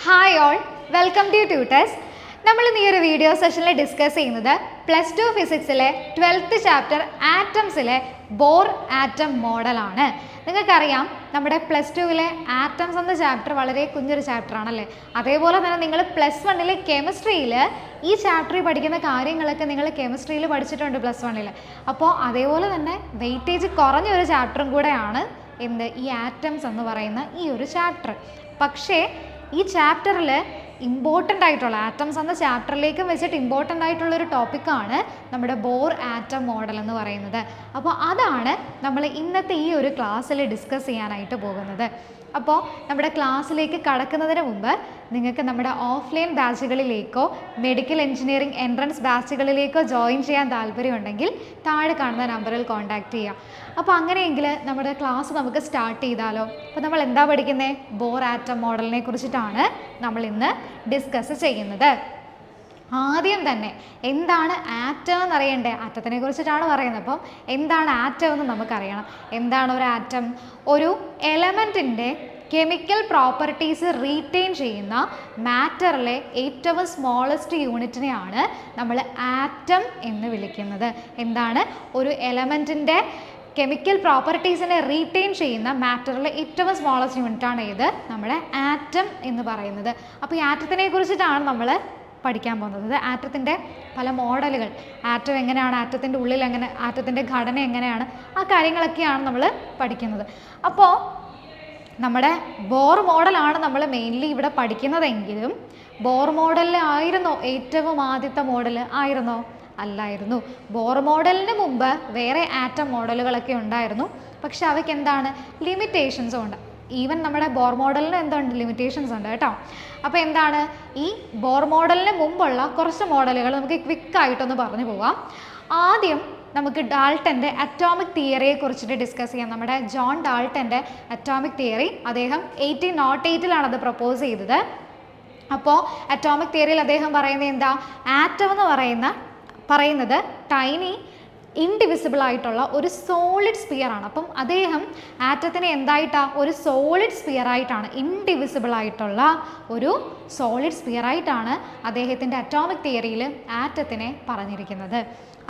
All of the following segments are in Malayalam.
Hi all, welcome to tutors. നമ്മൾ ഈ ഒരു വീഡിയോ സെഷനിൽ ഡിസ്കസ് ചെയ്യുന്നത് +2 ഫിസിക്സിലെ 12th ചാപ്റ്റർ ആറ്റംസിലെ ബോർ ആറ്റം മോഡലാണ്. നിങ്ങൾക്കറിയാം നമ്മുടെ +2വിലെ ആറ്റംസ് എന്ന ചാപ്റ്റർ വളരെ കുഞ്ഞൊരു ചാപ്റ്റർ ആണല്ലേ. അതേപോലെ തന്നെ നിങ്ങൾ +1 കെമിസ്ട്രിയിൽ ഈ ചാപ്റ്ററിൽ പഠിക്കുന്ന കാര്യങ്ങളൊക്കെ നിങ്ങൾ കെമിസ്ട്രിയിൽ പഠിച്ചിട്ടുണ്ട് +1. അപ്പോൾ അതേപോലെ തന്നെ വെയിറ്റേജ് കുറഞ്ഞൊരു ചാപ്റ്ററും കൂടെയാണ് ഈ ആറ്റംസ് എന്ന് പറയുന്ന ഈ ഒരു ചാപ്റ്റർ. പക്ഷേ ഈ ചാപ്റ്ററിൽ ഇമ്പോർട്ടൻ്റ് ആയിട്ടുള്ള ആറ്റംസ് എന്ന ചാപ്റ്ററിലേക്ക് വെച്ചിട്ട് ഇമ്പോർട്ടൻ്റ് ആയിട്ടുള്ളൊരു ടോപ്പിക്കാണ് നമ്മുടെ ബോർ ആറ്റം മോഡൽ എന്ന് പറയുന്നത്. അപ്പോൾ അതാണ് നമ്മൾ ഇന്നത്തെ ഈ ഒരു ക്ലാസ്സിൽ ഡിസ്കസ് ചെയ്യാനായിട്ട് പോകുന്നത്. അപ്പോൾ നമ്മുടെ ക്ലാസ്സിലേക്ക് കടക്കുന്നതിന് മുമ്പ് നിങ്ങൾക്ക് നമ്മുടെ ഓഫ്ലൈൻ ബാച്ചുകളിലേക്കോ മെഡിക്കൽ എഞ്ചിനീയറിംഗ് എൻട്രൻസ് ബാച്ചുകളിലേക്കോ ജോയിൻ ചെയ്യാൻ താല്പര്യമുണ്ടെങ്കിൽ താഴെ കാണുന്ന നമ്പറിൽ കോൺടാക്റ്റ് ചെയ്യാം. അപ്പോൾ അങ്ങനെയെങ്കിൽ നമ്മുടെ ക്ലാസ് നമുക്ക് സ്റ്റാർട്ട് ചെയ്താലോ. അപ്പോൾ നമ്മൾ എന്താ പഠിക്കുന്നത്? ബോർ ആറ്റം മോഡലിനെ കുറിച്ചിട്ടാണ് നമ്മൾ ഇന്ന് ഡിസ്കസ് ചെയ്യുന്നത്. ആദ്യം തന്നെ എന്താണ് ആറ്റം എന്നറിയണ്ടേ? ആറ്റത്തിനെ കുറിച്ചിട്ടാണ് പറയുന്നത്. അപ്പം എന്താണ് ആറ്റം എന്ന് നമുക്കറിയണം. എന്താണ് ഒരു ആറ്റം? ഒരു എലമെൻറ്റിൻ്റെ കെമിക്കൽ പ്രോപ്പർട്ടീസ് റീറ്റെയിൻ ചെയ്യുന്ന മാറ്ററിലെ ഏറ്റവും സ്മോളസ്റ്റ് യൂണിറ്റിനെയാണ് നമ്മൾ ആറ്റം എന്ന് വിളിക്കുന്നത്. എന്താണ്? ഒരു എലമെൻറ്റിൻ്റെ കെമിക്കൽ പ്രോപ്പർട്ടീസിനെ റീറ്റെയിൻ ചെയ്യുന്ന മാറ്ററിലെ ഏറ്റവും സ്മോളസ്റ്റ് യൂണിറ്റാണ് ഏത്? നമ്മുടെ ആറ്റം എന്ന് പറയുന്നത്. അപ്പോൾ ഈ ആറ്റത്തിനെ കുറിച്ചിട്ടാണ് നമ്മൾ പഠിക്കാൻ പോകുന്നത്. ആറ്റത്തിൻ്റെ പല മോഡലുകൾ, ആറ്റം എങ്ങനെയാണ്, ആറ്റത്തിൻ്റെ ഉള്ളിൽ എങ്ങനെ, ആറ്റത്തിൻ്റെ ഘടന എങ്ങനെയാണ്, ആ കാര്യങ്ങളൊക്കെയാണ് നമ്മൾ പഠിക്കുന്നത്. അപ്പോൾ നമ്മുടെ ബോർ മോഡലാണ് നമ്മൾ മെയിൻലി ഇവിടെ പഠിക്കുന്നതെങ്കിലും ബോർ മോഡലിലായിരുന്നോ ഏറ്റവും ആദ്യത്തെ മോഡൽ? ആയിരുന്നോ? അല്ലായിരുന്നു. ബോർ മോഡലിന് മുമ്പ് വേറെ ആറ്റം മോഡലുകളൊക്കെ ഉണ്ടായിരുന്നു. പക്ഷെ അവയ്ക്ക് എന്താണ്? ലിമിറ്റേഷൻസും ഉണ്ട്. ഈവൻ നമ്മുടെ ബോർ മോഡലിന് എന്തുണ്ട്? ലിമിറ്റേഷൻസ് ഉണ്ട് കേട്ടോ. അപ്പോൾ എന്താണ്? ഈ ബോർ മോഡലിന് മുമ്പുള്ള കുറച്ച് മോഡലുകൾ നമുക്ക് ക്വിക്കായിട്ടൊന്ന് പറഞ്ഞു പോവാം. ആദ്യം നമുക്ക് ഡാൾട്ടൻ്റെ അറ്റോമിക് തിയറിയെ കുറിച്ചിട്ട് ഡിസ്കസ് ചെയ്യാം. നമ്മുടെ ജോൺ ഡാൾട്ടൻ്റെ അറ്റോമിക് തിയറി, അദ്ദേഹം 1808 അത് പ്രപ്പോസ് ചെയ്തത്. അപ്പോൾ അറ്റോമിക് തിയറിയിൽ അദ്ദേഹം പറയുന്നത് എന്താ? ആറ്റം എന്ന് പറയുന്നത് ടൈനി ഇൻഡിവിസിബിൾ ആയിട്ടുള്ള ഒരു സോളിഡ് സ്പിയർ ആണ്. അപ്പം അദ്ദേഹം ആറ്റത്തിനെ എന്തായിട്ടാണ്? ഒരു സോളിഡ് സ്പിയർ ആയിട്ടാണ്, ഇൻഡിവിസിബിൾ ആയിട്ടുള്ള ഒരു സോളിഡ് സ്പിയർ ആയിട്ടാണ് അദ്ദേഹത്തിൻ്റെ അറ്റോമിക് തിയറിയിൽ ആറ്റത്തിനെ പറഞ്ഞിരിക്കുന്നത്.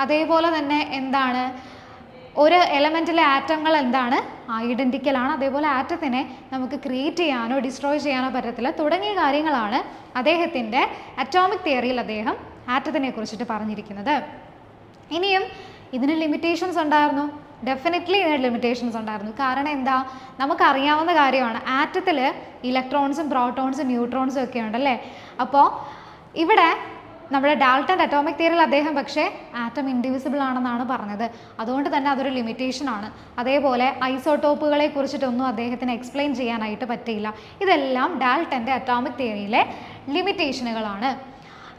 അതേപോലെ തന്നെ എന്താണ്? ഒരു എലമെൻറ്റിലെ ആറ്റങ്ങൾ എന്താണ്? ഐഡൻറ്റിക്കലാണ്. അതേപോലെ ആറ്റത്തിനെ നമുക്ക് ക്രിയേറ്റ് ചെയ്യാനോ ഡിസ്ട്രോയ് ചെയ്യാനോ പറ്റത്തില്ല. തുടങ്ങിയ കാര്യങ്ങളാണ് അദ്ദേഹത്തിൻ്റെ അറ്റോമിക് തിയറിയിൽ അദ്ദേഹം ആറ്റത്തിനെ കുറിച്ചിട്ട് പറഞ്ഞിരിക്കുന്നത്. ഇനിയും ഇതിന് ലിമിറ്റേഷൻസ് ഉണ്ടായിരുന്നു. ഡെഫിനറ്റ്ലി ഇതിന് ലിമിറ്റേഷൻസ് ഉണ്ടായിരുന്നു. കാരണം എന്താ? നമുക്കറിയാവുന്ന കാര്യമാണ്, ആറ്റത്തിൽ ഇലക്ട്രോൺസും പ്രോട്ടോൺസും ന്യൂട്രോൺസും ഒക്കെ ഉണ്ടല്ലേ. അപ്പോൾ ഇവിടെ നമ്മുടെ ഡാൾട്ടൻ്റെ അറ്റോമിക് തിയറിയിൽ അദ്ദേഹം പക്ഷേ ആറ്റം ഇൻഡിവിസിബിൾ ആണെന്നാണ് പറഞ്ഞത്. അതുകൊണ്ട് തന്നെ അതൊരു ലിമിറ്റേഷനാണ്. അതേപോലെ ഐസോട്ടോപ്പുകളെ കുറിച്ചിട്ടൊന്നും അദ്ദേഹത്തിന് എക്സ്പ്ലെയിൻ ചെയ്യാനായിട്ട് പറ്റിയില്ല. ഇതെല്ലാം ഡാൾട്ടൻ്റെ അറ്റോമിക് തിയറിയിലെ ലിമിറ്റേഷനുകളാണ്.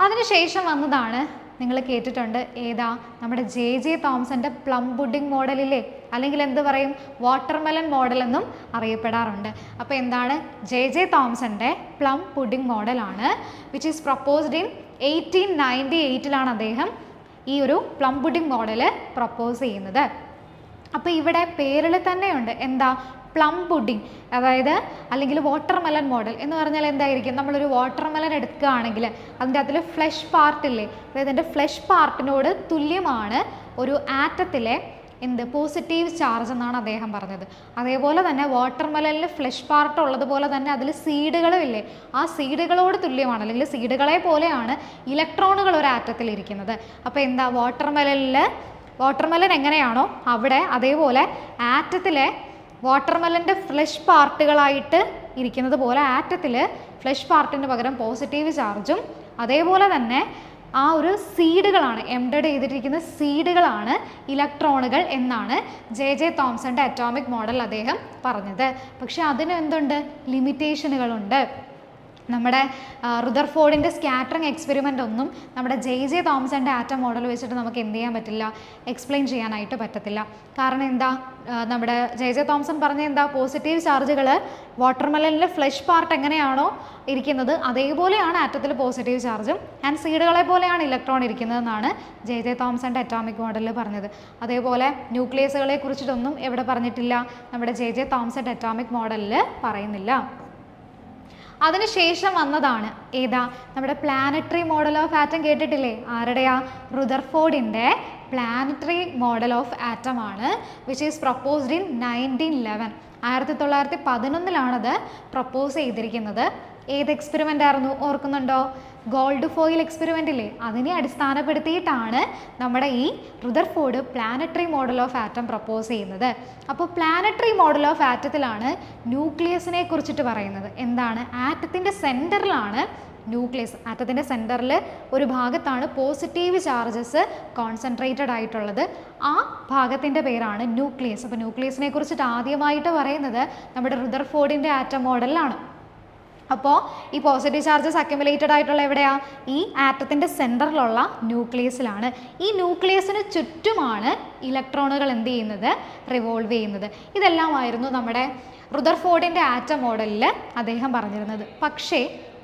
അതിനുശേഷം വന്നതാണ്, നിങ്ങൾ കേട്ടിട്ടുണ്ട്, ഏതാ? നമ്മുടെ ജെ തോംസൻ്റെ പ്ലം പുഡിംഗ് മോഡലില്ലേ, അല്ലെങ്കിൽ എന്ത് പറയും? വാട്ടർമെലൻ മോഡൽ എന്നും അറിയപ്പെടാറുണ്ട്. അപ്പോൾ എന്താണ്? ജെ തോംസൻ്റെ പ്ലം പുഡിംഗ് മോഡലാണ്, വിച്ച് ഈസ് പ്രപ്പോസ്ഡ് ഇൻ 1898 അദ്ദേഹം ഈ ഒരു പ്ലം പുഡിംഗ് മോഡൽ പ്രപ്പോസ് ചെയ്യുന്നത്. അപ്പോൾ ഇവിടെ പേരിൽ തന്നെയുണ്ട് എന്താ? പ്ലം പുഡിംഗ്, അതായത് അല്ലെങ്കിൽ വാട്ടർമെലൻ മോഡൽ എന്ന് പറഞ്ഞാൽ എന്തായിരിക്കും? നമ്മളൊരു വാട്ടർമെലൻ എടുക്കുകയാണെങ്കിൽ അതിൻ്റെ അതിൽ ഫ്ലഷ് പാർട്ടില്ലേ, അതായത് അതിൻ്റെ ഫ്ലഷ് പാർട്ടിനോട് തുല്യമാണ് ഒരു ആറ്റത്തിലെ പോസിറ്റീവ് ചാർജ് എന്നാണ് അദ്ദേഹം പറഞ്ഞത്. അതേപോലെ തന്നെ വാട്ടർമെലനിൽ ഫ്ലഷ് പാർട്ട് ഉള്ളതുപോലെ തന്നെ അതിൽ സീഡുകളും ഇല്ലേ, ആ സീഡുകളോട് തുല്യമാണ്, അല്ലെങ്കിൽ സീഡുകളെ പോലെയാണ് ഇലക്ട്രോണുകൾ ഒരു ആറ്റത്തിൽ ഇരിക്കുന്നത്. അപ്പോൾ എന്താ? വാട്ടർമെലൻ എങ്ങനെയാണോ അവിടെ അതേപോലെ ആറ്റത്തിലെ വാട്ടർമെലൻ്റെ ഫ്ലഷ് പാർട്ടുകളായിട്ട് ഇരിക്കുന്നത് പോലെ ആറ്റത്തിൽ ഫ്ലഷ് പാർട്ടിന് പകരം പോസിറ്റീവ് ചാർജും അതേപോലെ തന്നെ ആ ഒരു സീഡുകളാണ്, എംബഡ് ചെയ്തിരിക്കുന്ന സീഡുകളാണ് ഇലക്ട്രോണുകൾ എന്നാണ് ജെ തോംസൻ്റെ അറ്റോമിക് മോഡൽ അദ്ദേഹം പറഞ്ഞത്. പക്ഷെ അതിന് എന്തുണ്ട്? ലിമിറ്റേഷനുകളുണ്ട്. നമ്മുടെ റുദർഫോർഡിൻ്റെ സ്കാറ്ററിംഗ് എക്സ്പെരിമെൻ്റ് ഒന്നും നമ്മുടെ ജെ തോംസൻ്റെ ആറ്റം മോഡൽ വെച്ചിട്ട് നമുക്ക് എന്ത് ചെയ്യാൻ പറ്റില്ല? എക്സ്പ്ലെയിൻ ചെയ്യാനായിട്ട് പറ്റത്തില്ല. കാരണം എന്താ? നമ്മുടെ ജെ തോംസൺ പറഞ്ഞ എന്താ? പോസിറ്റീവ് ചാർജുകൾ വാട്ടർമെലനിലെ ഫ്ലഷ് പാർട്ട് എങ്ങനെയാണോ ഇരിക്കുന്നത് അതേപോലെയാണ് ആറ്റത്തിൽ പോസിറ്റീവ് ചാർജും, ആൻഡ് സീഡുകളെ പോലെയാണ് ഇലക്ട്രോൺ ഇരിക്കുന്നതെന്നാണ് ജെ തോംസൻ്റെ അറ്റോമിക് മോഡലിൽ പറഞ്ഞത്. അതേപോലെ ന്യൂക്ലിയസുകളെ കുറിച്ചിട്ടൊന്നും എവിടെ പറഞ്ഞിട്ടില്ല? നമ്മുടെ ജെ തോംസൻ്റെ അറ്റോമിക് മോഡലിൽ പറയുന്നില്ല. അതിനുശേഷം വന്നതാണ് ഏതാ, നമ്മുടെ പ്ലാനറ്ററി മോഡൽ ഓഫ് ആറ്റം കേട്ടിട്ടില്ലേ? ആരുടെയാ? റുദർഫോർഡിൻ്റെ പ്ലാനറ്ററി മോഡൽ ഓഫ് ആറ്റം ആണ്, which is proposed in 1911. 1911 propose ചെയ്തിരിക്കുന്നത്. ഏത് എക്സ്പെരിമെൻ്റ് ആയിരുന്നു ഓർക്കുന്നുണ്ടോ? ഗോൾഡ് ഫോയിൽ എക്സ്പെരിമെൻ്റ് ഇല്ലേ, അതിനെ അടിസ്ഥാനപ്പെടുത്തിയിട്ടാണ് നമ്മുടെ ഈ Rutherford planetary model of atom propose ചെയ്യുന്നത്. അപ്പോൾ പ്ലാനറ്ററി മോഡൽ ഓഫ് ആറ്റത്തിലാണ് ന്യൂക്ലിയസിനെ കുറിച്ചിട്ട് പറയുന്നത്. എന്താണ്? ആറ്റത്തിൻ്റെ സെൻറ്ററിലാണ് ന്യൂക്ലിയസ്. ആറ്റത്തിൻ്റെ സെൻറ്ററിൽ ഒരു ഭാഗത്താണ് പോസിറ്റീവ് ചാർജസ് കോൺസെൻട്രേറ്റഡ് ആയിട്ടുള്ളത്. ആ ഭാഗത്തിൻ്റെ പേരാണ് ന്യൂക്ലിയസ്. അപ്പോൾ ന്യൂക്ലിയസിനെ കുറിച്ചിട്ട് ആദ്യമായിട്ട് പറയുന്നത് നമ്മുടെ റുദർഫോർഡിൻ്റെ ആറ്റം മോഡലിലാണ്. അപ്പോൾ ഈ പോസിറ്റീവ് ചാർജസ് അക്യുമുലേറ്റഡ് ആയിട്ടുള്ള എവിടെയാ? ഈ ആറ്റത്തിൻ്റെ സെൻറ്ററിലുള്ള ന്യൂക്ലിയസിലാണ്. ഈ ന്യൂക്ലിയസിന് ചുറ്റുമാണ് ഇലക്ട്രോണുകൾ എന്ത് ചെയ്യുന്നത്? റിവോൾവ് ചെയ്യുന്നത്. ഇതെല്ലാമായിരുന്നു നമ്മുടെ റുദർഫോർഡിൻ്റെ ആറ്റം മോഡലിൽ അദ്ദേഹം പറഞ്ഞിരുന്നത്. പക്ഷേ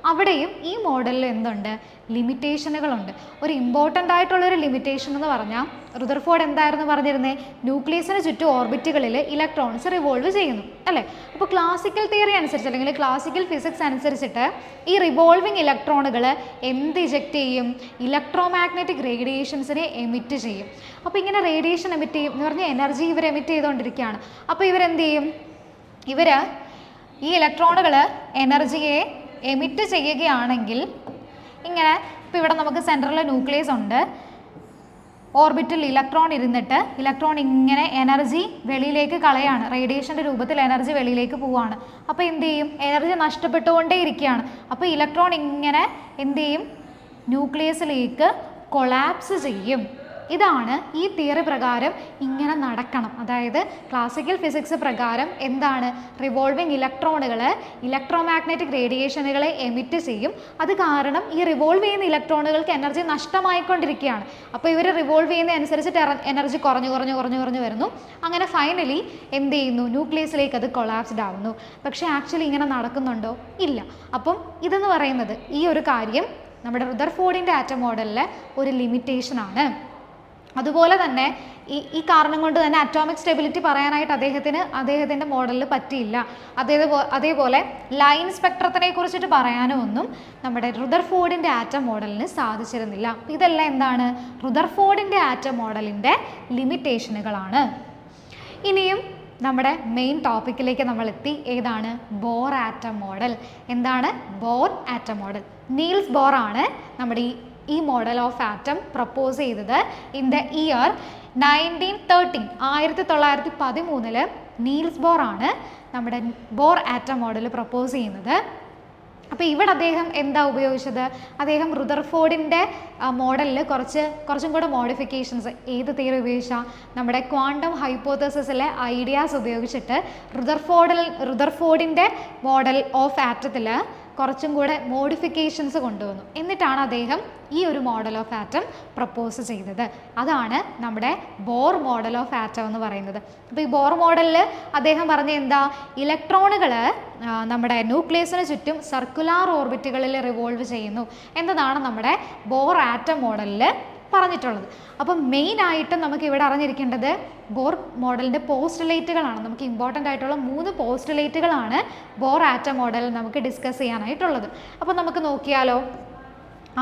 അവിടെയും ഈ മോഡലിൽ എന്തുണ്ട്? ലിമിറ്റേഷനുകളുണ്ട്. ഒരു ഇമ്പോർട്ടൻ്റ് ആയിട്ടുള്ളൊരു ലിമിറ്റേഷൻ എന്ന് പറഞ്ഞാൽ റുദർഫോർഡ് എന്തായിരുന്നു പറഞ്ഞിരുന്നത്? ന്യൂക്ലിയസിന് ചുറ്റും ഓർബിറ്റുകളിൽ ഇലക്ട്രോൺസ് റിവോൾവ് ചെയ്യുന്നു അല്ലേ? അപ്പോൾ ക്ലാസിക്കൽ തിയറി അനുസരിച്ച് അല്ലെങ്കിൽ ക്ലാസിക്കൽ ഫിസിക്സ് അനുസരിച്ചിട്ട് ഈ റിവോൾവിങ് ഇലക്ട്രോണുകൾ എന്ത് ഇജക്റ്റ് ചെയ്യും? ഇലക്ട്രോമാഗ്നറ്റിക് റേഡിയേഷൻസിനെ എമിറ്റ് ചെയ്യും. അപ്പോൾ ഇങ്ങനെ റേഡിയേഷൻ എമിറ്റ് ചെയ്യും എന്ന് പറഞ്ഞാൽ എനർജി ഇവർ എമിറ്റ് ചെയ്തുകൊണ്ടിരിക്കുകയാണ്. അപ്പോൾ ഇവരെന്ത് ചെയ്യും? ഈ ഇലക്ട്രോണുകൾ എനർജിയെ എമിറ്റ് ചെയ്യുകയാണെങ്കിൽ ഇങ്ങനെ, ഇപ്പോൾ ഇവിടെ നമുക്ക് സെൻട്രൽ ന്യൂക്ലിയസ് ഉണ്ട്, ഓർബിറ്റിൽ ഇലക്ട്രോൺ ഇരുന്നിട്ട് ഇലക്ട്രോൺ ഇങ്ങനെ എനർജി വെളിയിലേക്ക് കളയാണ്, റേഡിയേഷൻ്റെ രൂപത്തിൽ എനർജി വെളിയിലേക്ക് പോവുകയാണ്. അപ്പോൾ എന്ത് ചെയ്യും? എനർജി നഷ്ടപ്പെട്ടുകൊണ്ടേ ഇരിക്കുകയാണ്. അപ്പോൾ ഇലക്ട്രോൺ ഇങ്ങനെ എന്ത് ചെയ്യും? ന്യൂക്ലിയസിലേക്ക് കൊളാപ്സ് ചെയ്യും. ഇതാണ് ഈ തിയറി പ്രകാരം ഇങ്ങനെ നടക്കണം. അതായത് ക്ലാസിക്കൽ ഫിസിക്സ് പ്രകാരം എന്താണ്? റിവോൾവിങ് ഇലക്ട്രോണുകൾ ഇലക്ട്രോമാഗ്നറ്റിക് റേഡിയേഷനുകളെ എമിറ്റ് ചെയ്യും. അത് കാരണം ഈ റിവോൾവ് ചെയ്യുന്ന ഇലക്ട്രോണുകൾക്ക് എനർജി നഷ്ടമായിക്കൊണ്ടിരിക്കുകയാണ്. അപ്പോൾ ഇവർ റിവോൾവ് ചെയ്യുന്ന അനുസരിച്ചിട്ട് എനർജി കുറഞ്ഞു വരുന്നു. അങ്ങനെ ഫൈനലി എന്ത് ചെയ്യുന്നു? ന്യൂക്ലിയസിലേക്ക് അത് കൊളാപ്സ്ഡ് ആവുന്നു. പക്ഷേ ആക്ച്വലി ഇങ്ങനെ നടക്കുന്നുണ്ടോ? ഇല്ല. അപ്പം ഇതെന്ന് പറയുന്നത് ഈ ഒരു കാര്യം നമ്മുടെ റുദർഫോർഡിൻ്റെ ആറ്റം മോഡലിലെ ഒരു ലിമിറ്റേഷനാണ്. അതുപോലെ തന്നെ ഈ കാരണം കൊണ്ട് തന്നെ അറ്റോമിക് സ്റ്റെബിലിറ്റി പറയാനായിട്ട് അദ്ദേഹത്തിൻ്റെ മോഡലിൽ പറ്റിയില്ല. അതേപോലെ ലൈൻ സ്പെക്ട്രത്തിനെ കുറിച്ചിട്ട് പറയാനോ ഒന്നും നമ്മുടെ റുദർഫോർഡിൻ്റെ ആറ്റം മോഡലിന് സാധിച്ചിരുന്നില്ല. ഇതെല്ലാം എന്താണ്? റുദർഫോർഡിൻ്റെ ആറ്റം മോഡലിൻ്റെ ലിമിറ്റേഷനുകളാണ്. ഇനിയും നമ്മുടെ മെയിൻ ടോപ്പിക്കിലേക്ക് നമ്മൾ എത്തി. ഏതാണ്? Bohr atom model. എന്താണ് Bohr atom model? Niels Bohr ആണ് നമ്മുടെ ഈ മോഡൽ ഓഫ് ആറ്റം പ്രപ്പോസ് ചെയ്തത് in the year 1913. 1913 Niels Bohr ആണ് നമ്മുടെ ബോർ ആറ്റം മോഡൽ പ്രപ്പോസ് ചെയ്യുന്നത്. അപ്പോൾ ഇവിടെ അദ്ദേഹം എന്താ ഉപയോഗിച്ചത്? അദ്ദേഹം റുദർഫോർഡിൻ്റെ മോഡലിൽ കുറച്ചും കൂടെ മോഡിഫിക്കേഷൻസ് ഏത് തിയറി ഉപയോഗിച്ചാൽ നമ്മുടെ ക്വാണ്ടം ഹൈപ്പോത്തസിസിലെ ഐഡിയാസ് ഉപയോഗിച്ചിട്ട് റുദർഫോർഡിൻ്റെ മോഡൽ ഓഫ് ആറ്റത്തിൽ കുറച്ചും കൂടെ മോഡിഫിക്കേഷൻസ് കൊണ്ടുവന്നു. എന്നിട്ടാണ് അദ്ദേഹം ഈ ഒരു മോഡൽ ഓഫ് ആറ്റം പ്രപ്പോസ് ചെയ്തത്. അതാണ് നമ്മുടെ ബോർ മോഡൽ ഓഫ് ആറ്റം എന്ന് പറയുന്നത്. അപ്പോൾ ഈ ബോർ മോഡലിൽ അദ്ദേഹം പറഞ്ഞ എന്താ? ഇലക്ട്രോണുകൾ നമ്മുടെ ന്യൂക്ലിയസിന് ചുറ്റും സർക്കുലാർ ഓർബിറ്റുകളിൽ റിവോൾവ് ചെയ്യുന്നു എന്നതാണ് നമ്മുടെ ബോർ ആറ്റം മോഡലിൽ പറഞ്ഞിട്ടുള്ളത്. അപ്പം മെയിനായിട്ടും നമുക്ക് ഇവിടെ അറിഞ്ഞിരിക്കേണ്ടത് ബോർ മോഡലിൻ്റെ പോസ്റ്റുലേറ്റുകളാണ്. നമുക്ക് ഇമ്പോർട്ടൻ്റ് ആയിട്ടുള്ള 3 പോസ്റ്റുലേറ്റുകളാണ് ബോർ ആറ്റം മോഡലിൽ നമുക്ക് ഡിസ്കസ് ചെയ്യാനായിട്ടുള്ളത്. അപ്പോൾ നമുക്ക് നോക്കിയാലോ.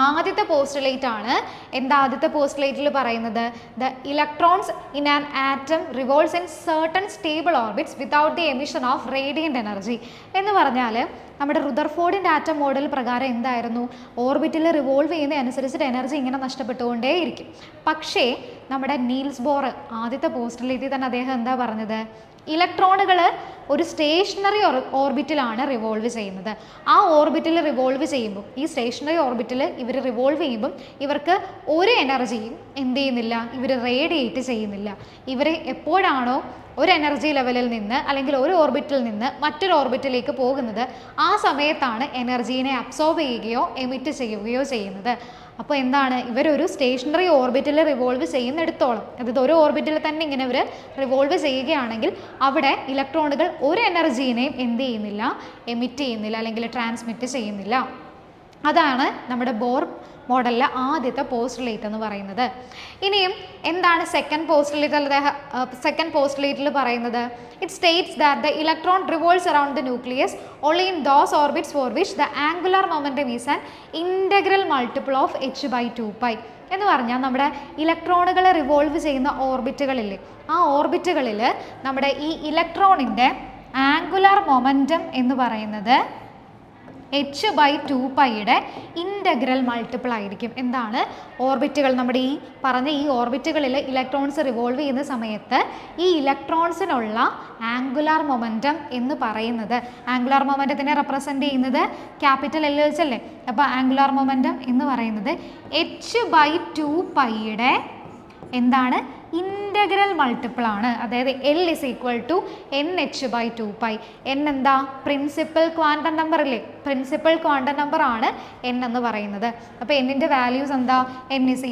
ആദ്യത്തെ പോസ്റ്റുലേറ്റ് ആണ്. എന്താ ആദ്യത്തെ പോസ്റ്റുലേറ്റിൽ പറയുന്നത്? The electrons in an atom revolves in certain stable orbits without the emission of radiant energy എന്ന് പറഞ്ഞാൽ നമ്മുടെ റുദർഫോർഡിൻ്റെ ആറ്റം മോഡൽ പ്രകാരം എന്തായിരുന്നു? ഓർബിറ്റിൽ റിവോൾവ് ചെയ്യുന്ന അനുസരിച്ചിട്ട് എനർജി ഇങ്ങനെ നഷ്ടപ്പെട്ടുകൊണ്ടേയിരിക്കും. പക്ഷേ നമ്മുടെ നീൽസ് ബോർ ആദ്യത്തെ പോസ്റ്റുലേറ്റിൽ തന്നെ അദ്ദേഹം എന്താ പറഞ്ഞത്? ഇലക്ട്രോണുകൾ ഒരു സ്റ്റേഷനറി ഓർബിറ്റിലാണ് റിവോൾവ് ചെയ്യുന്നത്. ആ ഓർബിറ്റിൽ റിവോൾവ് ചെയ്യുമ്പോൾ ഈ സ്റ്റേഷനറി ഓർബിറ്റിൽ ഇവർ റിവോൾവ് ചെയ്യുമ്പം ഇവർക്ക് ഒരു എനർജിയും എന്ത് ചെയ്യുന്നില്ല? ഇവർ റേഡിയേറ്റ് ചെയ്യുന്നില്ല. ഇവർ എപ്പോഴാണോ ഒരു എനർജി ലെവലിൽ നിന്ന് അല്ലെങ്കിൽ ഒരു ഓർബിറ്റിൽ നിന്ന് മറ്റൊരു ഓർബിറ്റിലേക്ക് പോകുന്നത് ആ സമയത്താണ് എനർജീനെ അബ്സോർബ് ചെയ്യുകയോ എമിറ്റ് ചെയ്യുകയോ ചെയ്യുന്നത്. അപ്പോൾ എന്താണ്? ഇവരൊരു സ്റ്റേഷനറി ഓർബിറ്റിൽ റിവോൾവ് ചെയ്യുന്നിടത്തോളം, അതായത് ഒരു ഓർബിറ്റിൽ തന്നെ ഇങ്ങനെ ഇവർ റിവോൾവ് ചെയ്യുകയാണെങ്കിൽ അവിടെ ഇലക്ട്രോണുകൾ ഒരു എനർജീനെയും എന്ത് ചെയ്യുന്നില്ല? എമിറ്റ് ചെയ്യുന്നില്ല അല്ലെങ്കിൽ ട്രാൻസ്മിറ്റ് ചെയ്യുന്നില്ല. അതാണ് നമ്മുടെ ബോർ മോഡലിലെ ആദ്യത്തെ പോസ്റ്റുലേറ്റ് എന്ന് പറയുന്നത്. ഇനിയും എന്താണ് സെക്കൻഡ് പോസ്റ്റുലേറ്റിൽ പറയുന്നത്? It states that the electron revolves around the nucleus only in those orbits for which the angular momentum is an integral multiple of h/2π. എന്ന് പറഞ്ഞാൽ നമ്മുടെ ഇലക്ട്രോണുകൾ റിവോൾവ് ചെയ്യുന്ന ഓർബിറ്റുകളില്ലേ, ആ ഓർബിറ്റുകളിൽ നമ്മുടെ ഈ ഇലക്ട്രോണിൻ്റെ ആംഗുലർ മൊമെൻറ്റം എന്ന് പറയുന്നത് h/2πയുടെ ഇൻ്റഗ്രൽ മൾട്ടിപ്പിൾ ആയിരിക്കും. എന്താണ്? ഓർബിറ്റുകൾ, നമ്മുടെ ഈ പറഞ്ഞ ഈ ഓർബിറ്റുകളിൽ ഇലക്ട്രോൺസ് റിവോൾവ് ചെയ്യുന്ന സമയത്ത് ഈ ഇലക്ട്രോൺസിനുള്ള ആംഗുലാർ മൊമെൻറ്റം എന്ന് പറയുന്നത്, ആംഗുലാർ മൊമെൻറ്റത്തിനെ റെപ്രസെൻ്റ് ചെയ്യുന്നത് ക്യാപിറ്റൽ L വെച്ചല്ലേ, അപ്പോൾ ആംഗുലാർ മൊമെൻറ്റം എന്ന് പറയുന്നത് h/2πയുടെ എന്താണ്? ഇൻ്റഗ്രൽ മൾട്ടിപ്പിൾ ആണ്. അതായത് L = nh/2π. n എന്താ? പ്രിൻസിപ്പൽ ക്വാണ്ടം നമ്പർ അല്ലേ, പ്രിൻസിപ്പൽ ക്വാണ്ടം നമ്പർ ആണ് n എന്ന് പറയുന്നത്. അപ്പോൾ എന്നിൻ്റെ വാല്യൂസ് എന്താ? n =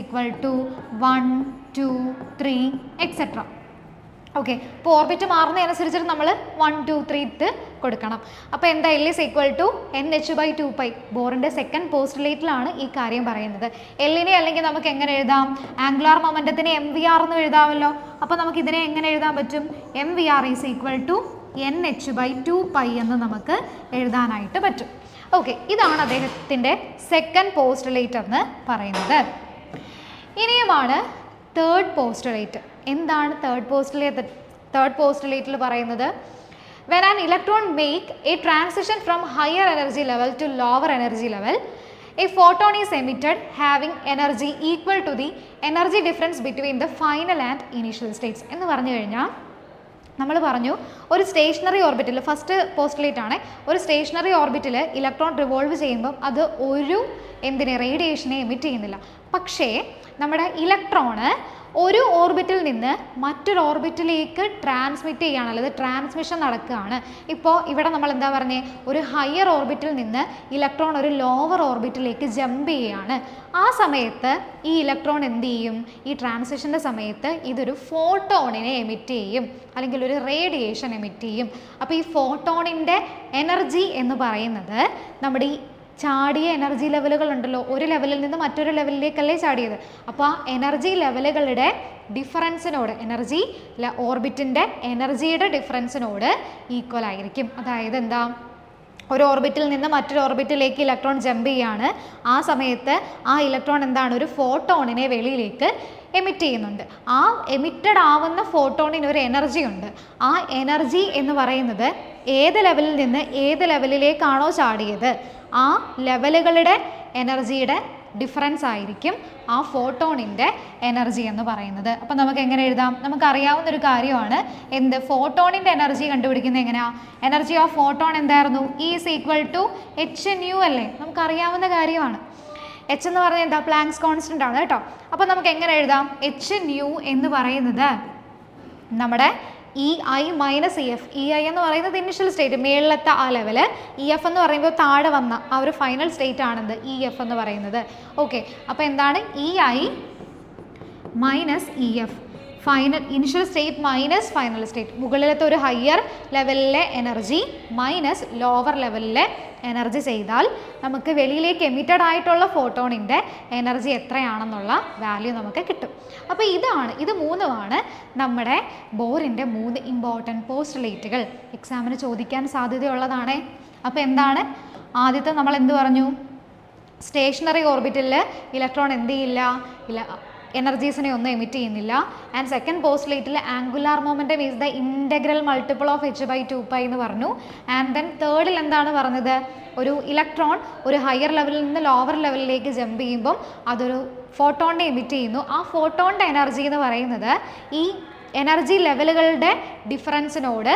1 2 3 etcetera. ഓക്കെ, ഇപ്പോൾ ഓർബിറ്റ് മാറുന്നതനുസരിച്ചിട്ട് നമ്മൾ 1 2 3 ഇട്ട് കൊടുക്കണം. അപ്പോൾ എന്താ? L = nh/2π. ബോറിൻ്റെ സെക്കൻഡ് പോസ്റ്റുലേറ്റിലാണ് ഈ കാര്യം പറയുന്നത്. എല്ലിനെ അല്ലെങ്കിൽ നമുക്ക് എങ്ങനെ എഴുതാം? ആംഗുലാർ മൊമെൻറ്റത്തിന് mvr എന്ന് എഴുതാമല്ലോ. അപ്പോൾ നമുക്ക് ഇതിനെ എങ്ങനെ എഴുതാൻ പറ്റും? mvr = nh/2π എന്ന് നമുക്ക് എഴുതാനായിട്ട് പറ്റും. ഓക്കെ, ഇതാണ് അദ്ദേഹത്തിൻ്റെ സെക്കൻഡ് പോസ്റ്റുലേറ്റ് എന്ന് പറയുന്നത്. ഇനിയുമാണ് തേർഡ് പോസ്റ്റുലേറ്റ്. എന്താണ് തേർഡ് പോസ്റ്റുലേറ്റിൽ പറയുന്നത്? When an electron make a transition from higher energy level to lower energy level, a photon is emitted having energy equal to the energy difference between the final and initial states. എന്ന് പറഞ്ഞു കഴിഞ്ഞാൽ നമ്മൾ പറഞ്ഞു ഒരു സ്റ്റേഷനറി ഓർബിറ്റിൽ, ഫസ്റ്റ് പോസ്റ്റുലേറ്റ് ആണ്, ഒരു സ്റ്റേഷനറി ഓർബിറ്റിൽ ഇലക്ട്രോൺ റിവോൾവ് ചെയ്യുമ്പം അത് ഒരു റേഡിയേഷനെ എമിറ്റ് ചെയ്യുന്നില്ല. പക്ഷേ നമ്മുടെ ഇലക്ട്രോണ് ഒരു ഓർബിറ്റിൽ നിന്ന് മറ്റൊരു ഓർബിറ്റിലേക്ക് ട്രാൻസ്മിറ്റ് ചെയ്യുകയാണ്, അല്ലെങ്കിൽ ട്രാൻസ്മിഷൻ നടക്കുകയാണ്. ഇപ്പോൾ ഇവിടെ നമ്മൾ എന്താ പറഞ്ഞേ? ഒരു ഹയർ ഓർബിറ്റിൽ നിന്ന് ഇലക്ട്രോൺ ഒരു ലോവർ ഓർബിറ്റിലേക്ക് ജമ്പ് ചെയ്യുകയാണ്. ആ സമയത്ത് ഈ ഇലക്ട്രോൺ എന്ത് ചെയ്യും? ഈ ട്രാൻസിഷൻ്റെ സമയത്ത് ഇതൊരു ഫോട്ടോണിനെ എമിറ്റ് ചെയ്യും, അല്ലെങ്കിൽ ഒരു റേഡിയേഷൻ എമിറ്റ് ചെയ്യും. അപ്പോൾ ഈ ഫോട്ടോണിൻ്റെ എനർജി എന്ന് പറയുന്നത് നമ്മുടെ ഈ ചാടിയ എനർജി ലെവലുകൾ ഉണ്ടല്ലോ, ഒരു ലെവലിൽ നിന്ന് മറ്റൊരു ലെവലിലേക്കല്ലേ ചാടിയത്. അപ്പോൾ ആ എനർജി ലെവലുകളുടെ ഡിഫറൻസിനോട്, ഓർബിറ്റിൻ്റെ എനർജിയുടെ ഡിഫറൻസിനോട് ഈക്വൽ ആയിരിക്കും. അതായത് എന്താ? ഒരു ഓർബിറ്റിൽ നിന്ന് മറ്റൊരു ഓർബിറ്റിലേക്ക് ഇലക്ട്രോൺ ജമ്പ് ചെയ്യാണ്. ആ സമയത്ത് ആ ഇലക്ട്രോൺ എന്താണ്? ഒരു ഫോട്ടോണിനെ വെളിയിലേക്ക് എമിറ്റ് ചെയ്യുന്നുണ്ട്. ആ എമിറ്റഡ് ആവുന്ന ഫോട്ടോണിന് ഒരു എനർജി ഉണ്ട്. ആ എനർജി എന്ന് പറയുന്നത് ഏത് ലെവലിൽ നിന്ന് ഏത് ലെവലിലേക്കാണോ ചാടിയത് ആ ലെവലുകളുടെ എനർജിയുടെ ഡിഫറൻസ് ആയിരിക്കും ആ ഫോട്ടോണിൻ്റെ എനർജി എന്ന് പറയുന്നത്. അപ്പം നമുക്ക് എങ്ങനെ എഴുതാം? നമുക്കറിയാവുന്ന ഒരു കാര്യമാണ് എന്ത്? ഫോട്ടോണിൻ്റെ എനർജി കണ്ടുപിടിക്കുന്നത് എങ്ങനെയാണ്? എനർജി ഓഫ് ഫോട്ടോൺ എന്തായിരുന്നു? E = hν അല്ലേ? നമുക്കറിയാവുന്ന കാര്യമാണ്. h എന്ന് പറഞ്ഞാൽ എന്താ? പ്ലാങ്ക്സ് കോൺസ്റ്റൻ്റ് ആണ് കേട്ടോ. അപ്പോൾ നമുക്ക് എങ്ങനെ എഴുതാം? hν എന്ന് പറയുന്നത് നമ്മുടെ EI - EF. EI എന്ന് പറയുന്നത് ഇനിഷ്യൽ സ്റ്റേറ്റ്, മേളിലത്തെ ആ ലെവല്. EF എന്ന് പറയുമ്പോൾ താഴെ വന്ന ആ ഒരു ഫൈനൽ സ്റ്റേറ്റ് ആണെന്ത്? EF എന്ന് പറയുന്നത്. ഓക്കെ, അപ്പോൾ എന്താണ്? EI - EF, final initial state minus final state. മുകളിലത്തെ ഒരു ഹയർ ലെവലിലെ എനർജി മൈനസ് ലോവർ ലെവലിലെ എനർജി ചെയ്താൽ നമുക്ക് വെളിയിലേക്ക് എമിറ്റഡ് ആയിട്ടുള്ള ഫോട്ടോണിൻ്റെ എനർജി എത്രയാണെന്നുള്ള വാല്യൂ നമുക്ക് കിട്ടും. അപ്പോൾ ഇത് മൂന്നുമാണ് നമ്മുടെ ബോറിൻ്റെ 3 ഇമ്പോർട്ടൻറ്റ് പോസ്റ്റുലേറ്റുകൾ. എക്സാമിന് ചോദിക്കാൻ സാധ്യതയുള്ളതാണ്. അപ്പോൾ എന്താണ്? ആദ്യത്തെ നമ്മൾ എന്ത് പറഞ്ഞു? സ്റ്റേഷനറി ഓർബിറ്റിൽ ഇലക്ട്രോൺ എന്ത് ചെയ്യില്ല? എനർജീസിനെ ഒന്നും എമിറ്റ് ചെയ്യുന്നില്ല. ആൻഡ് സെക്കൻഡ് പോസ്റ്റുലേറ്റിൽ angular momentum is the integral multiple of h/2π എന്ന് പറഞ്ഞു. ആൻഡ് ദെൻ തേർഡിൽ എന്താണ് പറഞ്ഞത്? ഒരു ഇലക്ട്രോൺ ഒരു ഹയർ ലെവലിൽ നിന്ന് ലോവർ ലെവലിലേക്ക് ജമ്പ് ചെയ്യുമ്പം അതൊരു ഫോട്ടോണിനെ എമിറ്റ് ചെയ്യുന്നു. ആ ഫോട്ടോണിൻ്റെ എനർജി എന്ന് പറയുന്നത് ഈ എനർജി ലെവലുകളുടെ ഡിഫറൻസിനോട്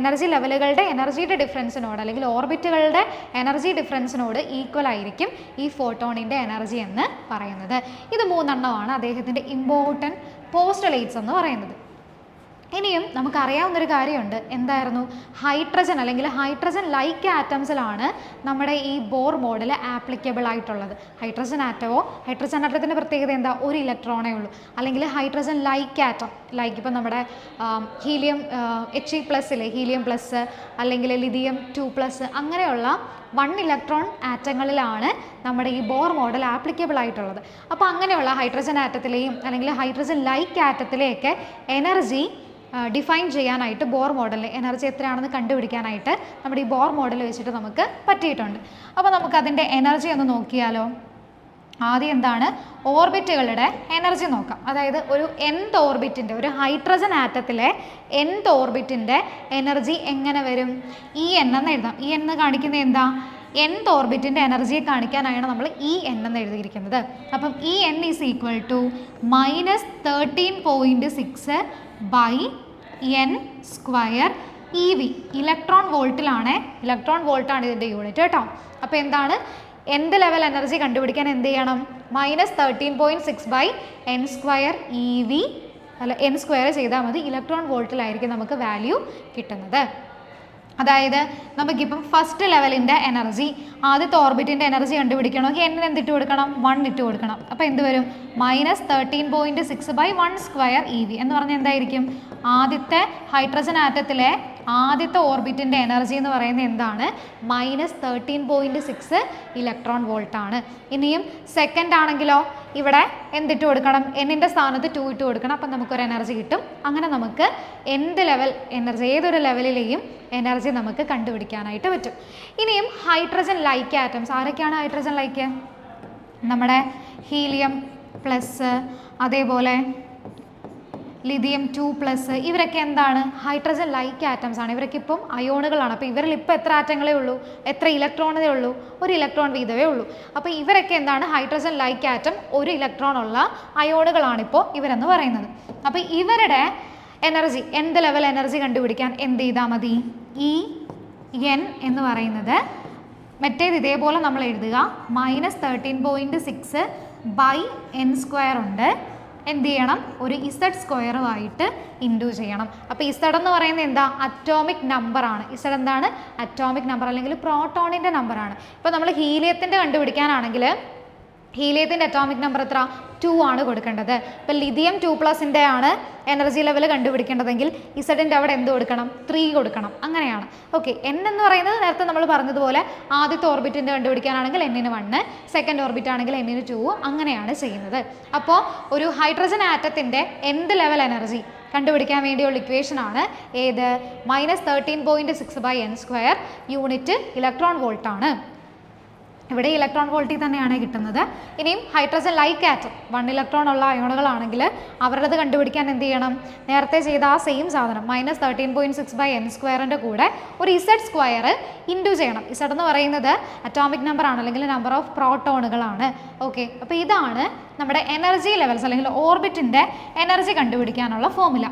എനർജിയുടെ ഡിഫറൻസിനോട് അല്ലെങ്കിൽ ഓർബിറ്റുകളുടെ എനർജി ഡിഫറൻസിനോട് ഈക്വൽ ആയിരിക്കും ഈ ഫോട്ടോണിൻ്റെ എനർജി എന്ന് പറയുന്നത്. ഇത് 3 എണ്ണമാണ് അദ്ദേഹത്തിൻ്റെ ഇമ്പോർട്ടൻറ്റ് പോസ്റ്റുലേറ്റ്സ് എന്ന് പറയുന്നത്. ഇനിയും നമുക്കറിയാവുന്നൊരു കാര്യമുണ്ട്. എന്തായിരുന്നു? ഹൈഡ്രജൻ അല്ലെങ്കിൽ ഹൈഡ്രജൻ ലൈക്ക് ആറ്റംസിലാണ് നമ്മുടെ ഈ ബോർ മോഡൽ ആപ്ലിക്കബിൾ ആയിട്ടുള്ളത്. ഹൈഡ്രജൻ ആറ്റത്തിൻ്റെ പ്രത്യേകത എന്താ? ഒരു ഇലക്ട്രോണേ ഉള്ളൂ. അല്ലെങ്കിൽ ഹൈഡ്രജൻ ലൈക്ക് ആറ്റം, ലൈക്ക് ഇപ്പം നമ്മുടെ ഹീലിയം He+, ഹീലിയം പ്ലസ് അല്ലെങ്കിൽ ലിഥിയം 2+, അങ്ങനെയുള്ള 1 ഇലക്ട്രോൺ ആറ്റങ്ങളിലാണ് നമ്മുടെ ഈ ബോർ മോഡൽ ആപ്ലിക്കബിൾ ആയിട്ടുള്ളത്. അപ്പോൾ അങ്ങനെയുള്ള ഹൈഡ്രജൻ ആറ്റത്തിലെയും അല്ലെങ്കിൽ ഹൈഡ്രജൻ ലൈക്ക് ആറ്റത്തിലെയൊക്കെ എനർജി ഡിഫൈൻ ചെയ്യാനായിട്ട് ബോർ മോഡലിൽ എനർജി എത്രയാണെന്ന് കണ്ടുപിടിക്കാനായിട്ട് നമ്മുടെ ഈ ബോർ മോഡൽ വെച്ചിട്ട് നമുക്ക് പറ്റിയിട്ടുണ്ട്. അപ്പോൾ നമുക്കതിൻ്റെ എനർജി ഒന്ന് നോക്കിയാലോ. ആദ്യം എന്താണ് ഓർബിറ്റുകളുടെ എനർജി നോക്കാം. അതായത് ഒരു nth ഓർബിറ്റിൻ്റെ, ഒരു ഹൈഡ്രജൻ ആറ്റത്തിലെ nth ഓർബിറ്റിൻ്റെ എനർജി എങ്ങനെ വരും? En എന്ന് എഴുതാം. En എന്ന് കാണിക്കുന്നത് എന്താ? nth ഓർബിറ്റിൻ്റെ എനർജിയെ കാണിക്കാനാണ് നമ്മൾ En എന്ന് എഴുതിയിരിക്കുന്നത്. അപ്പം En is equal to -13.6 by n square EV. Electron വോൾട്ടിലാണ്, ഇലക്ട്രോൺ വോൾട്ടാണ് ഇതിൻ്റെ യൂണിറ്റ് കേട്ടോ. അപ്പോൾ എന്താണ് nth ലെവൽ എനർജി കണ്ടുപിടിക്കാൻ എന്ത് ചെയ്യണം? -13.6 ബൈ n സ്ക്വയർ EV അല്ല n സ്ക്വയർ ചെയ്താൽ മതി. ഇലക്ട്രോൺ വോൾട്ടിലായിരിക്കും നമുക്ക് വാല്യൂ കിട്ടുന്നത്. അതായത് നമുക്കിപ്പം ഫസ്റ്റ് ലെവലിൻ്റെ എനർജി, ആദ്യത്തെ ഓർബിറ്റിൻ്റെ എനർജി കണ്ടുപിടിക്കണമെങ്കിൽ n എന്തിട്ട് കൊടുക്കണം? 1 ഇട്ട് കൊടുക്കണം. അപ്പോൾ എന്ത് വരും? -13.6 ബൈ 1 സ്ക്വയർ EV എന്ന് പറഞ്ഞാൽ എന്തായിരിക്കും? ആദ്യത്തെ ഹൈഡ്രജൻ ആറ്റത്തിലെ ആദ്യത്തെ ഓർബിറ്റിൻ്റെ എനർജി എന്ന് പറയുന്നത് എന്താണ്? -13.6 ഇലക്ട്രോൺ വോൾട്ടാണ്. ഇനിയും സെക്കൻഡ് ആണെങ്കിലോ ഇവിടെ എന്തിട്ട് കൊടുക്കണം? എന്നിൻ്റെ സ്ഥാനത്ത് 2 ഇട്ട് കൊടുക്കണം. അപ്പം നമുക്കൊരു എനർജി കിട്ടും. അങ്ങനെ നമുക്ക് എന്ത് ലെവൽ എനർജി, ഏതൊരു ലെവലിലെയും എനർജി നമുക്ക് കണ്ടുപിടിക്കാനായിട്ട് പറ്റും. ഇനിയും ഹൈഡ്രജൻ ലൈക്ക് ആറ്റംസ് ആരൊക്കെയാണ്? ഹൈഡ്രജൻ ലൈക്ക് നമ്മുടെ ഹീലിയം പ്ലസ്, അതേപോലെ ലിഥിയം 2+, ഇവരൊക്കെ എന്താണ്? ഹൈഡ്രജൻ ലൈക്ക് ആറ്റംസ് ആണ്. ഇവരൊക്കെ ഇപ്പം അയോണുകളാണ്. അപ്പോൾ ഇവരിൽ ഇപ്പോൾ എത്ര ആറ്റങ്ങളേ ഉള്ളൂ? എത്ര ഇലക്ട്രോണേ ഉള്ളൂ? ഒരു ഇലക്ട്രോൺ വീതമേ ഉള്ളൂ. അപ്പോൾ ഇവരൊക്കെ എന്താണ്? ഹൈഡ്രജൻ ലൈക്ക് ആറ്റം, ഒരു ഇലക്ട്രോൺ ഉള്ള അയോണുകളാണിപ്പോൾ ഇവരെന്ന് പറയുന്നത്. അപ്പോൾ ഇവരുടെ എനർജി, nth ലെവൽ എനർജി കണ്ടുപിടിക്കാൻ എന്ത് ചെയ്താൽ മതി? En എന്ന് പറയുന്നത് മറ്റേത് ഇതേപോലെ നമ്മൾ എഴുതുക. -13.6 ബൈ n സ്ക്വയർ ഉണ്ട്. എന്ത് ചെയ്യണം? ഒരു Z സ്ക്വയറുമായിട്ട് ഇൻഡു ചെയ്യണം. അപ്പോൾ Z എന്ന് പറയുന്നത് എന്താ? അറ്റോമിക് നമ്പറാണ്. Z എന്താണ്? അറ്റോമിക് നമ്പർ അല്ലെങ്കിൽ പ്രോട്ടോണിൻ്റെ നമ്പറാണ്. ഇപ്പോൾ നമ്മൾ ഹീലിയത്തിൻ്റെ കണ്ടുപിടിക്കാനാണെങ്കിൽ ഹീലിയത്തിൻ്റെ അറ്റോമിക് നമ്പർ എത്ര? 2 ആണ് കൊടുക്കേണ്ടത്. ഇപ്പോൾ ലിഥിയം 2+ൻ്റെ ആണ് എനർജി ലെവൽ കണ്ടുപിടിക്കേണ്ടതെങ്കിൽ ഇസഡിൻ്റെ അവിടെ എന്ത് കൊടുക്കണം? 3 കൊടുക്കണം. അങ്ങനെയാണ്. ഓക്കെ. n എന്ന് പറയുന്നത് നേരത്തെ നമ്മൾ പറഞ്ഞതുപോലെ ആദ്യത്തെ ഓർബിറ്റിൻ്റെ കണ്ടുപിടിക്കാനാണെങ്കിൽ n-ന് 1, സെക്കൻഡ് ഓർബിറ്റ് ആണെങ്കിൽ n-ന് 2, അങ്ങനെയാണ് ചെയ്യുന്നത്. അപ്പോൾ ഒരു ഹൈഡ്രജൻ ആറ്റത്തിൻ്റെ nth ലെവൽ എനർജി കണ്ടുപിടിക്കാൻ വേണ്ടിയുള്ള ഇക്വേഷൻ ആണ് ഏത്? -13.6 by n square, unit electron വോൾട്ടാണ്. ഇവിടെ ഇലക്ട്രോൺ വോൾട്ടിൽ തന്നെയാണ് കിട്ടുന്നത്. ഇനിയും ഹൈഡ്രജൻ ലൈക്ക് ആറ്റം 1 ഇലക്ട്രോൺ ഉള്ള അയോണുകളാണെങ്കിൽ അവരുടേത് കണ്ടുപിടിക്കാൻ എന്ത് ചെയ്യണം? നേരത്തെ ചെയ്ത ആ സെയിം സാധനം -13.6 ബൈ n സ്ക്വയറിൻ്റെ കൂടെ ഒരു Z സ്ക്വയർ ഇൻഡു ചെയ്യണം. Z എന്ന് പറയുന്നത് അറ്റോമിക് നമ്പർ ആണ്, അല്ലെങ്കിൽ നമ്പർ ഓഫ് പ്രോട്ടോണുകളാണ്. ഓക്കെ. അപ്പോൾ ഇതാണ് നമ്മുടെ എനർജി ലെവൽസ് അല്ലെങ്കിൽ ഓർബിറ്റിൻ്റെ എനർജി കണ്ടുപിടിക്കാനുള്ള ഫോർമുല.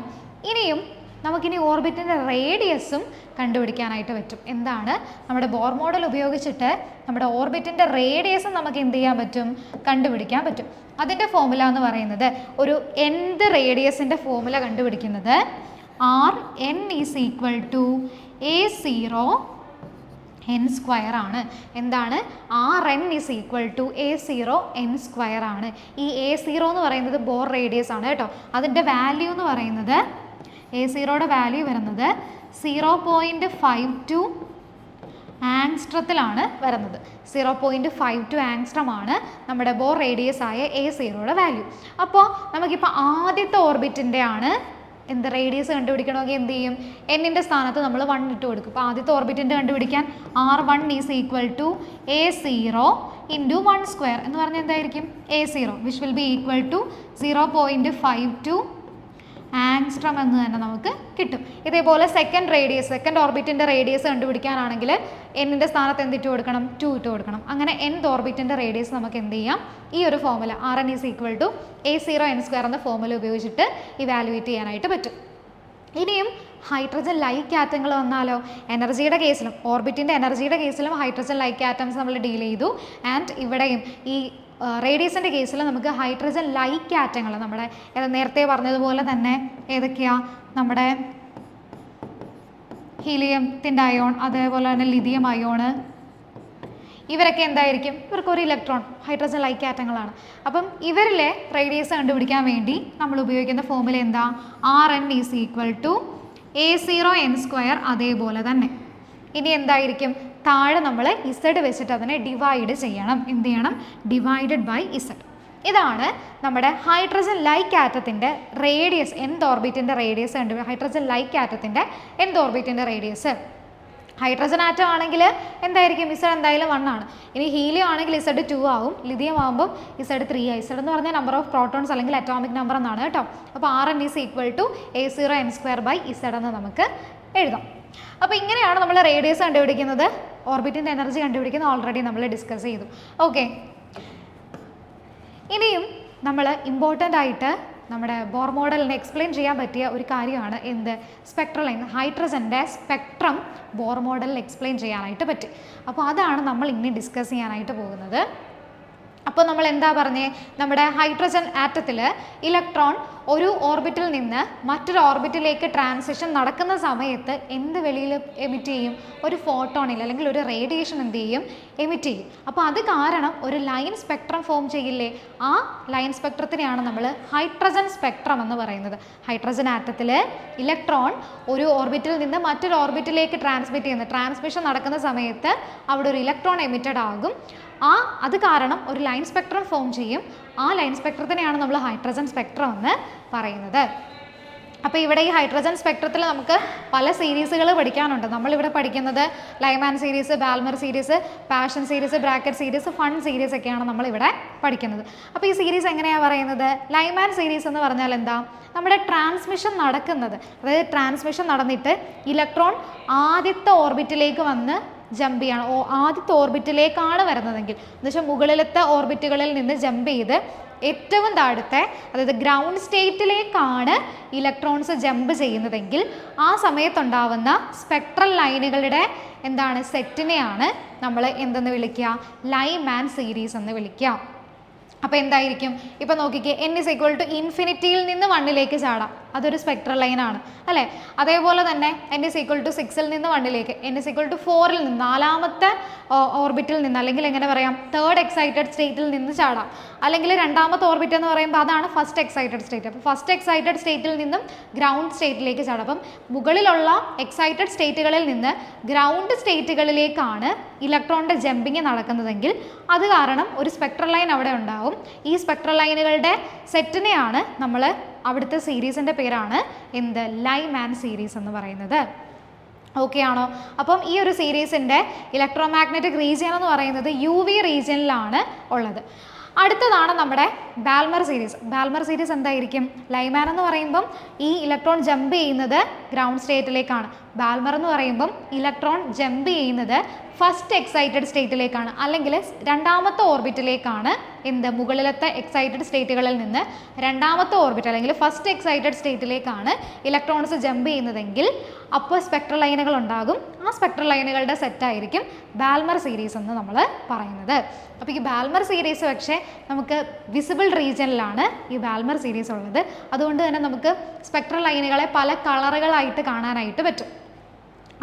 ഇനിയും നമുക്കിനി ഓർബിറ്റിൻ്റെ റേഡിയസും കണ്ടുപിടിക്കാനായിട്ട് പറ്റും. എന്താണ്? നമ്മുടെ ബോർ മോഡൽ ഉപയോഗിച്ചിട്ട് നമ്മുടെ ഓർബിറ്റിൻ്റെ റേഡിയസും നമുക്ക് എന്ത് ചെയ്യാൻ പറ്റും? കണ്ടുപിടിക്കാൻ പറ്റും. അതിൻ്റെ ഫോർമുല എന്ന് പറയുന്നത്, ഒരു nth റേഡിയസിൻ്റെ ഫോർമുല കണ്ടുപിടിക്കുന്നത് Rn is equal to A0 n square ആണ്. എന്താണ്? Rn is equal to A0 n square ആണ്. ഈ A0 എന്ന് പറയുന്നത് ബോർ റേഡിയസ് ആണ് കേട്ടോ. അതിൻ്റെ വാല്യൂ എന്ന് പറയുന്നത്, A0യുടെ വാല്യൂ വരുന്നത് 0.52 ആങ്സ്ട്രത്തിലാണ് വരുന്നത്. 0.52 ആങ്സ്ട്രം ആണ് നമ്മുടെ ബോർ റേഡിയസ് ആയ A0യുടെ വാല്യൂ. അപ്പോൾ നമുക്കിപ്പോൾ ആദ്യത്തെ ഓർബിറ്റിൻ്റെ ആണ് എന്ത് റേഡിയസ് കണ്ടുപിടിക്കണമെങ്കിൽ എന്ത് ചെയ്യും? എന്നിൻ്റെ സ്ഥാനത്ത് നമ്മൾ 1 ഇട്ട് കൊടുക്കും. അപ്പോൾ ആദ്യത്തെ ഓർബിറ്റിൻ്റെ കണ്ടുപിടിക്കാൻ R1 is equal to A0 into 1 square എന്ന് പറഞ്ഞാൽ എന്തായിരിക്കും? A0 which will be equal to 0.52 angstrom എന്ന് തന്നെ നമുക്ക് കിട്ടും. ഇതേപോലെ സെക്കൻഡ് ഓർബിറ്റിൻ്റെ റേഡിയസ് കണ്ടുപിടിക്കാനാണെങ്കിൽ എന്നിൻ്റെ സ്ഥാനത്ത് എന്തിട്ട് കൊടുക്കണം? 2 ഇട്ട് കൊടുക്കണം. അങ്ങനെ nth ഓർബിറ്റിൻ്റെ റേഡിയസ് നമുക്ക് എന്ത് ചെയ്യാം? ഈ ഒരു formula Rn is equal to A0 n square എന്ന ഫോർമുല ഉപയോഗിച്ചിട്ട് ഇവാലുവേറ്റ് ചെയ്യാനായിട്ട് പറ്റും. ഇനിയും ഹൈഡ്രജൻ ലൈക്ക് ആറ്റങ്ങൾ വന്നാലോ? എനർജിയുടെ കേസിലും ഓർബിറ്റിൻ്റെ എനർജിയുടെ കേസിലും ഹൈഡ്രജൻ ലൈക്ക് ആറ്റംസ് നമ്മൾ ഡീൽ ചെയ്തു. ആൻഡ് ഇവിടെയും ഈ റേഡിയസിൻ്റെ കേസിൽ നമുക്ക് ഹൈഡ്രജൻ ലൈക്ക് ആറ്റങ്ങൾ നമ്മുടെ നേരത്തെ പറഞ്ഞതുപോലെ തന്നെ ഏതൊക്കെയാണ്? നമ്മുടെ ഹീലിയത്തിൻ്റെ അയോൺ, അതേപോലെ തന്നെ ലിഥിയം അയോണ്, ഇവരൊക്കെ എന്തായിരിക്കും? ഇവർക്കൊരു ഇലക്ട്രോൺ, ഹൈഡ്രജൻ ലൈക്ക് ആറ്റങ്ങളാണ്. അപ്പം ഇവരിലെ റേഡിയസ് കണ്ടുപിടിക്കാൻ വേണ്ടി നമ്മൾ ഉപയോഗിക്കുന്ന ഫോർമുല എന്താ? Rn is equal to A0 n square. അതേപോലെ തന്നെ ഇനി എന്തായിരിക്കും, താഴെ നമ്മൾ ഇസഡ് വെച്ചിട്ട് അതിനെ ഡിവൈഡ് ചെയ്യണം. എന്ത് ചെയ്യണം? Divided by Z. ഇതാണ് നമ്മുടെ ഹൈഡ്രജൻ ലൈക്ക് ആറ്റത്തിൻ്റെ റേഡിയസ്, എന്ത് ഓർബിറ്റിൻ്റെ റേഡിയസ് ഉണ്ട്. ഹൈഡ്രജൻ ലൈക്ക് ആറ്റത്തിൻ്റെ എന്ത് ഓർബിറ്റിൻ്റെ റേഡിയസ്. ഹൈഡ്രജൻ ആറ്റം ആണെങ്കിൽ എന്തായിരിക്കും, ഇസഡ് എന്തായാലും 1 ആണ്. ഇനി ഹീലിയം ആണെങ്കിൽ ഇസഡ് 2 ആവും, ലിഥിയം ആകുമ്പോൾ ഇസഡ് 3 ആയി. ഇസഡ് എന്ന് പറഞ്ഞാൽ നമ്പർ ഓഫ് പ്രോട്ടോൺസ് അല്ലെങ്കിൽ അറ്റോമിക് നമ്പർ എന്നാണ് കേട്ടോ. അപ്പോൾ Rn is equal to A0n² എന്ന് നമുക്ക് എഴുതാം. അപ്പോൾ ഇങ്ങനെയാണ് നമ്മൾ റേഡിയസ് കണ്ടുപിടിക്കുന്നത്, ഓർബിറ്റിൻ്റെ എനർജി കണ്ടുപിടിക്കുന്നത്. ഓൾറെഡി നമ്മൾ ഡിസ്കസ് ചെയ്തു. ഓക്കെ, ഇനിയും നമ്മൾ ഇമ്പോർട്ടൻ്റ് ആയിട്ട് നമ്മുടെ ബോർ മോഡലിനെ എക്സ്പ്ലെയിൻ ചെയ്യാൻ പറ്റിയ ഒരു കാര്യമാണ് എന്ത്, സ്പെക്ട്രൽ ലൈൻ. ഹൈഡ്രജൻ്റെ സ്പെക്ട്രം ബോർ മോഡലിൽ എക്സ്പ്ലെയിൻ ചെയ്യാനായിട്ട് പറ്റും. അപ്പോൾ അതാണ് നമ്മൾ ഇനി ഡിസ്കസ് ചെയ്യാനായിട്ട് പോകുന്നത്. അപ്പോൾ നമ്മൾ എന്താ പറഞ്ഞേ, നമ്മുടെ ഹൈഡ്രജൻ ആറ്റത്തിൽ ഇലക്ട്രോൺ ഒരു ഓർബിറ്റിൽ നിന്ന് മറ്റൊരു ഓർബിറ്റിലേക്ക് ട്രാൻസിഷൻ നടക്കുന്ന സമയത്ത് എന്ത് വെളിയിൽ എമിറ്റ് ചെയ്യും, ഒരു ഫോട്ടോണിൽ അല്ലെങ്കിൽ ഒരു റേഡിയേഷൻ എന്ത് ചെയ്യും, എമിറ്റ് ചെയ്യും. അപ്പോൾ അത് കാരണം ഒരു ലൈൻ സ്പെക്ട്രം ഫോം ചെയ്യില്ലേ, ആ ലൈൻ സ്പെക്ട്രത്തിനെയാണ് നമ്മൾ ഹൈഡ്രജൻ സ്പെക്ട്രം എന്ന് പറയുന്നത്. ഹൈഡ്രജൻ ആറ്റത്തിൽ ഇലക്ട്രോൺ ഒരു ഓർബിറ്റിൽ നിന്ന് മറ്റൊരു ഓർബിറ്റിലേക്ക് ട്രാൻസ്മിഷൻ നടക്കുന്ന സമയത്ത് അവിടെ ഒരു ഇലക്ട്രോൺ എമിറ്റഡ് ആകും. അത് കാരണം ഒരു ലൈൻ സ്പെക്ട്രം ഫോം ചെയ്യും. ആ ലൈൻ സ്പെക്ട്രത്തിനെയാണ് നമ്മൾ ഹൈഡ്രജൻ സ്പെക്ട്രം എന്ന് പറയുന്നത്. അപ്പോൾ ഇവിടെ ഈ ഹൈഡ്രജൻ സ്പെക്ട്രത്തിൽ നമുക്ക് പല സീരീസുകൾ പഠിക്കാനുണ്ട്. നമ്മളിവിടെ പഠിക്കുന്നത് Lyman series, Balmer series, passion series, bracket series, fun series ഒക്കെയാണ് നമ്മളിവിടെ പഠിക്കുന്നത്. അപ്പോൾ ഈ സീരീസ് എങ്ങനെയാണ് പറയുന്നത്, ലൈമാൻ സീരീസ് എന്ന് പറഞ്ഞാൽ എന്താ, നമ്മുടെ ട്രാൻസ്മിഷൻ നടക്കുന്നത്, അതായത് ട്രാൻസ്മിഷൻ നടന്നിട്ട് ഇലക്ട്രോൺ ആദ്യത്തെ ഓർബിറ്റിലേക്ക് വന്ന് ജമ്പ് ചെയ്യണം. ആദ്യത്തെ ഓർബിറ്റിലേക്കാണ് വരുന്നതെങ്കിൽ, എന്ന് വെച്ചാൽ മുകളിലത്തെ ഓർബിറ്റുകളിൽ നിന്ന് ജമ്പ് ചെയ്ത് ഏറ്റവും താഴത്തെ, അതായത് ഗ്രൗണ്ട് സ്റ്റേറ്റിലേക്കാണ് ഇലക്ട്രോൺസ് ജമ്പ് ചെയ്യുന്നതെങ്കിൽ ആ സമയത്തുണ്ടാവുന്ന സ്പെക്ട്രൽ ലൈനുകളുടെ എന്താണ് സെറ്റിനെയാണ് നമ്മൾ എന്തെന്ന് വിളിക്കുക, ലൈമാൻ സീരീസ് എന്ന് വിളിക്കുക. അപ്പോൾ എന്തായിരിക്കും, ഇപ്പോൾ നോക്കിക്കേ, n=ഇൻഫിനിറ്റിയിൽ നിന്ന് 1ലേക്ക് ചാടാം, അതൊരു സ്പെക്ട്രൽ ലൈനാണ് അല്ലേ. അതേപോലെ തന്നെ n=6ൽ നിന്ന് 1ലേക്ക്, n=4ൽ നിന്ന് 4ാമത്തെ ഓർബിറ്റിൽ നിന്ന്, അല്ലെങ്കിൽ എങ്ങനെ പറയാം, തേർഡ് എക്സൈറ്റഡ് സ്റ്റേറ്റിൽ നിന്ന് ചാടാം. അല്ലെങ്കിൽ 2ാമത്തെ ഓർബിറ്റ് എന്ന് പറയുമ്പോൾ അതാണ് ഫസ്റ്റ് എക്സൈറ്റഡ് സ്റ്റേറ്റ്. അപ്പോൾ ഫസ്റ്റ് എക്സൈറ്റഡ് സ്റ്റേറ്റിൽ നിന്നും ഗ്രൗണ്ട് സ്റ്റേറ്റിലേക്ക് ചാടാം. അപ്പം മുകളിലുള്ള എക്സൈറ്റഡ് സ്റ്റേറ്റുകളിൽ നിന്ന് ഗ്രൗണ്ട് സ്റ്റേറ്റുകളിലേക്കാണ് ഇലക്ട്രോണിൻ്റെ ജമ്പിങ് നടക്കുന്നതെങ്കിൽ അത് കാരണം ഒരു സ്പെക്ട്രൽ ലൈൻ അവിടെ ഉണ്ടാവും. ഈ സ്പെക്ട്രൽ ലൈനുകളുടെ സെറ്റിനെയാണ് നമ്മൾ, അവിടുത്തെ സീരീസിൻ്റെ പേരാണ് എന്ത്, ലൈമാൻ സീരീസ് എന്ന് പറയുന്നത്. ഓക്കെ ആണോ? അപ്പം ഈ ഒരു സീരീസിൻ്റെ ഇലക്ട്രോമാഗ്നറ്റിക് റീജിയൻ എന്ന് പറയുന്നത് UV റീജിയനിലാണ് ഉള്ളത്. അടുത്തതാണ് നമ്മുടെ ബാൽമർ സീരീസ്. ബാൽമർ സീരീസ് എന്തായിരിക്കും, ലൈമാൻ എന്ന് പറയുമ്പം ഈ ഇലക്ട്രോൺ ജമ്പ് ചെയ്യുന്നത് ഗ്രൗണ്ട് സ്റ്റേറ്റിലേക്കാണ്. ബാൽമർ എന്ന് പറയുമ്പം ഇലക്ട്രോൺ ജമ്പ് ചെയ്യുന്നത് ഫസ്റ്റ് എക്സൈറ്റഡ് സ്റ്റേറ്റിലേക്കാണ്, അല്ലെങ്കിൽ 2ാമത്തെ ഓർബിറ്റിലേക്കാണ്. എന്ത്, മുകളിലത്തെ എക്സൈറ്റഡ് സ്റ്റേറ്റുകളിൽ നിന്ന് 2ാമത്തെ ഓർബിറ്റ് അല്ലെങ്കിൽ ഫസ്റ്റ് എക്സൈറ്റഡ് സ്റ്റേറ്റിലേക്കാണ് ഇലക്ട്രോൺസ് ജമ്പ് ചെയ്യുന്നതെങ്കിൽ അപ്പോൾ സ്പെക്ട്രൽ ലൈനുകൾ ഉണ്ടാകും. ആ സ്പെക്ട്രൽ ലൈനുകളുടെ സെറ്റായിരിക്കും ബാൽമർ സീരീസ് എന്ന് നമ്മൾ പറയുന്നത്. അപ്പോൾ ഈ ബാൽമർ സീരീസ് പക്ഷേ നമുക്ക് വിസിബിൾ റീജിയനിലാണ് ഈ ബാൽമർ സീരീസ് ഉള്ളത്. അതുകൊണ്ട് തന്നെ നമുക്ക് സ്പെക്ട്രൽ ലൈനുകളെ പല കളറുകളായിട്ട് കാണാനായിട്ട് പറ്റും.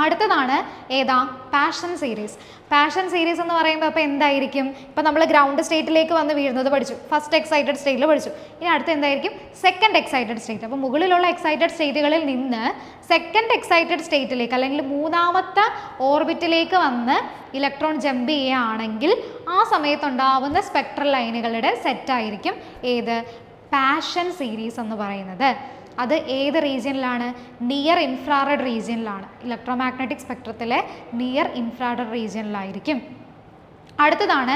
അടുത്തതാണ് ഏതാ, പാഷൻ സീരീസ്. പാഷൻ സീരീസ് എന്ന് പറയുമ്പോൾ അപ്പോൾ എന്തായിരിക്കും, ഇപ്പോൾ നമ്മൾ ഗ്രൗണ്ട് സ്റ്റേറ്റിലേക്ക് വന്ന് വീഴുന്നത് പഠിച്ചു, ഫസ്റ്റ് എക്സൈറ്റഡ് സ്റ്റേറ്റിൽ പഠിച്ചു. ഇനി അടുത്ത എന്തായിരിക്കും, സെക്കൻഡ് എക്സൈറ്റഡ് സ്റ്റേറ്റ്. അപ്പോൾ മുകളിലുള്ള എക്സൈറ്റഡ് സ്റ്റേറ്റുകളിൽ നിന്ന് സെക്കൻഡ് എക്സൈറ്റഡ് സ്റ്റേറ്റിലേക്ക് അല്ലെങ്കിൽ 3ാമത്തെ ഓർബിറ്റിലേക്ക് വന്ന് ഇലക്ട്രോൺ ജമ്പ് ചെയ്യുകയാണെങ്കിൽ ആ സമയത്തുണ്ടാവുന്ന സ്പെക്ട്രൽ ലൈനുകളുടെ സെറ്റായിരിക്കും ഏത്, പാഷൻ സീരീസ് എന്ന് പറയുന്നത്. അത് ഏത് റീജിയനിലാണ്, നിയർ ഇൻഫ്രാറെഡ് റീജിയനിലാണ്. ഇലക്ട്രോമാഗ്നറ്റിക് സ്പെക്ട്രത്തിലെ നിയർ ഇൻഫ്രാറെഡ് റീജിയനിലായിരിക്കും. അടുത്തതാണ്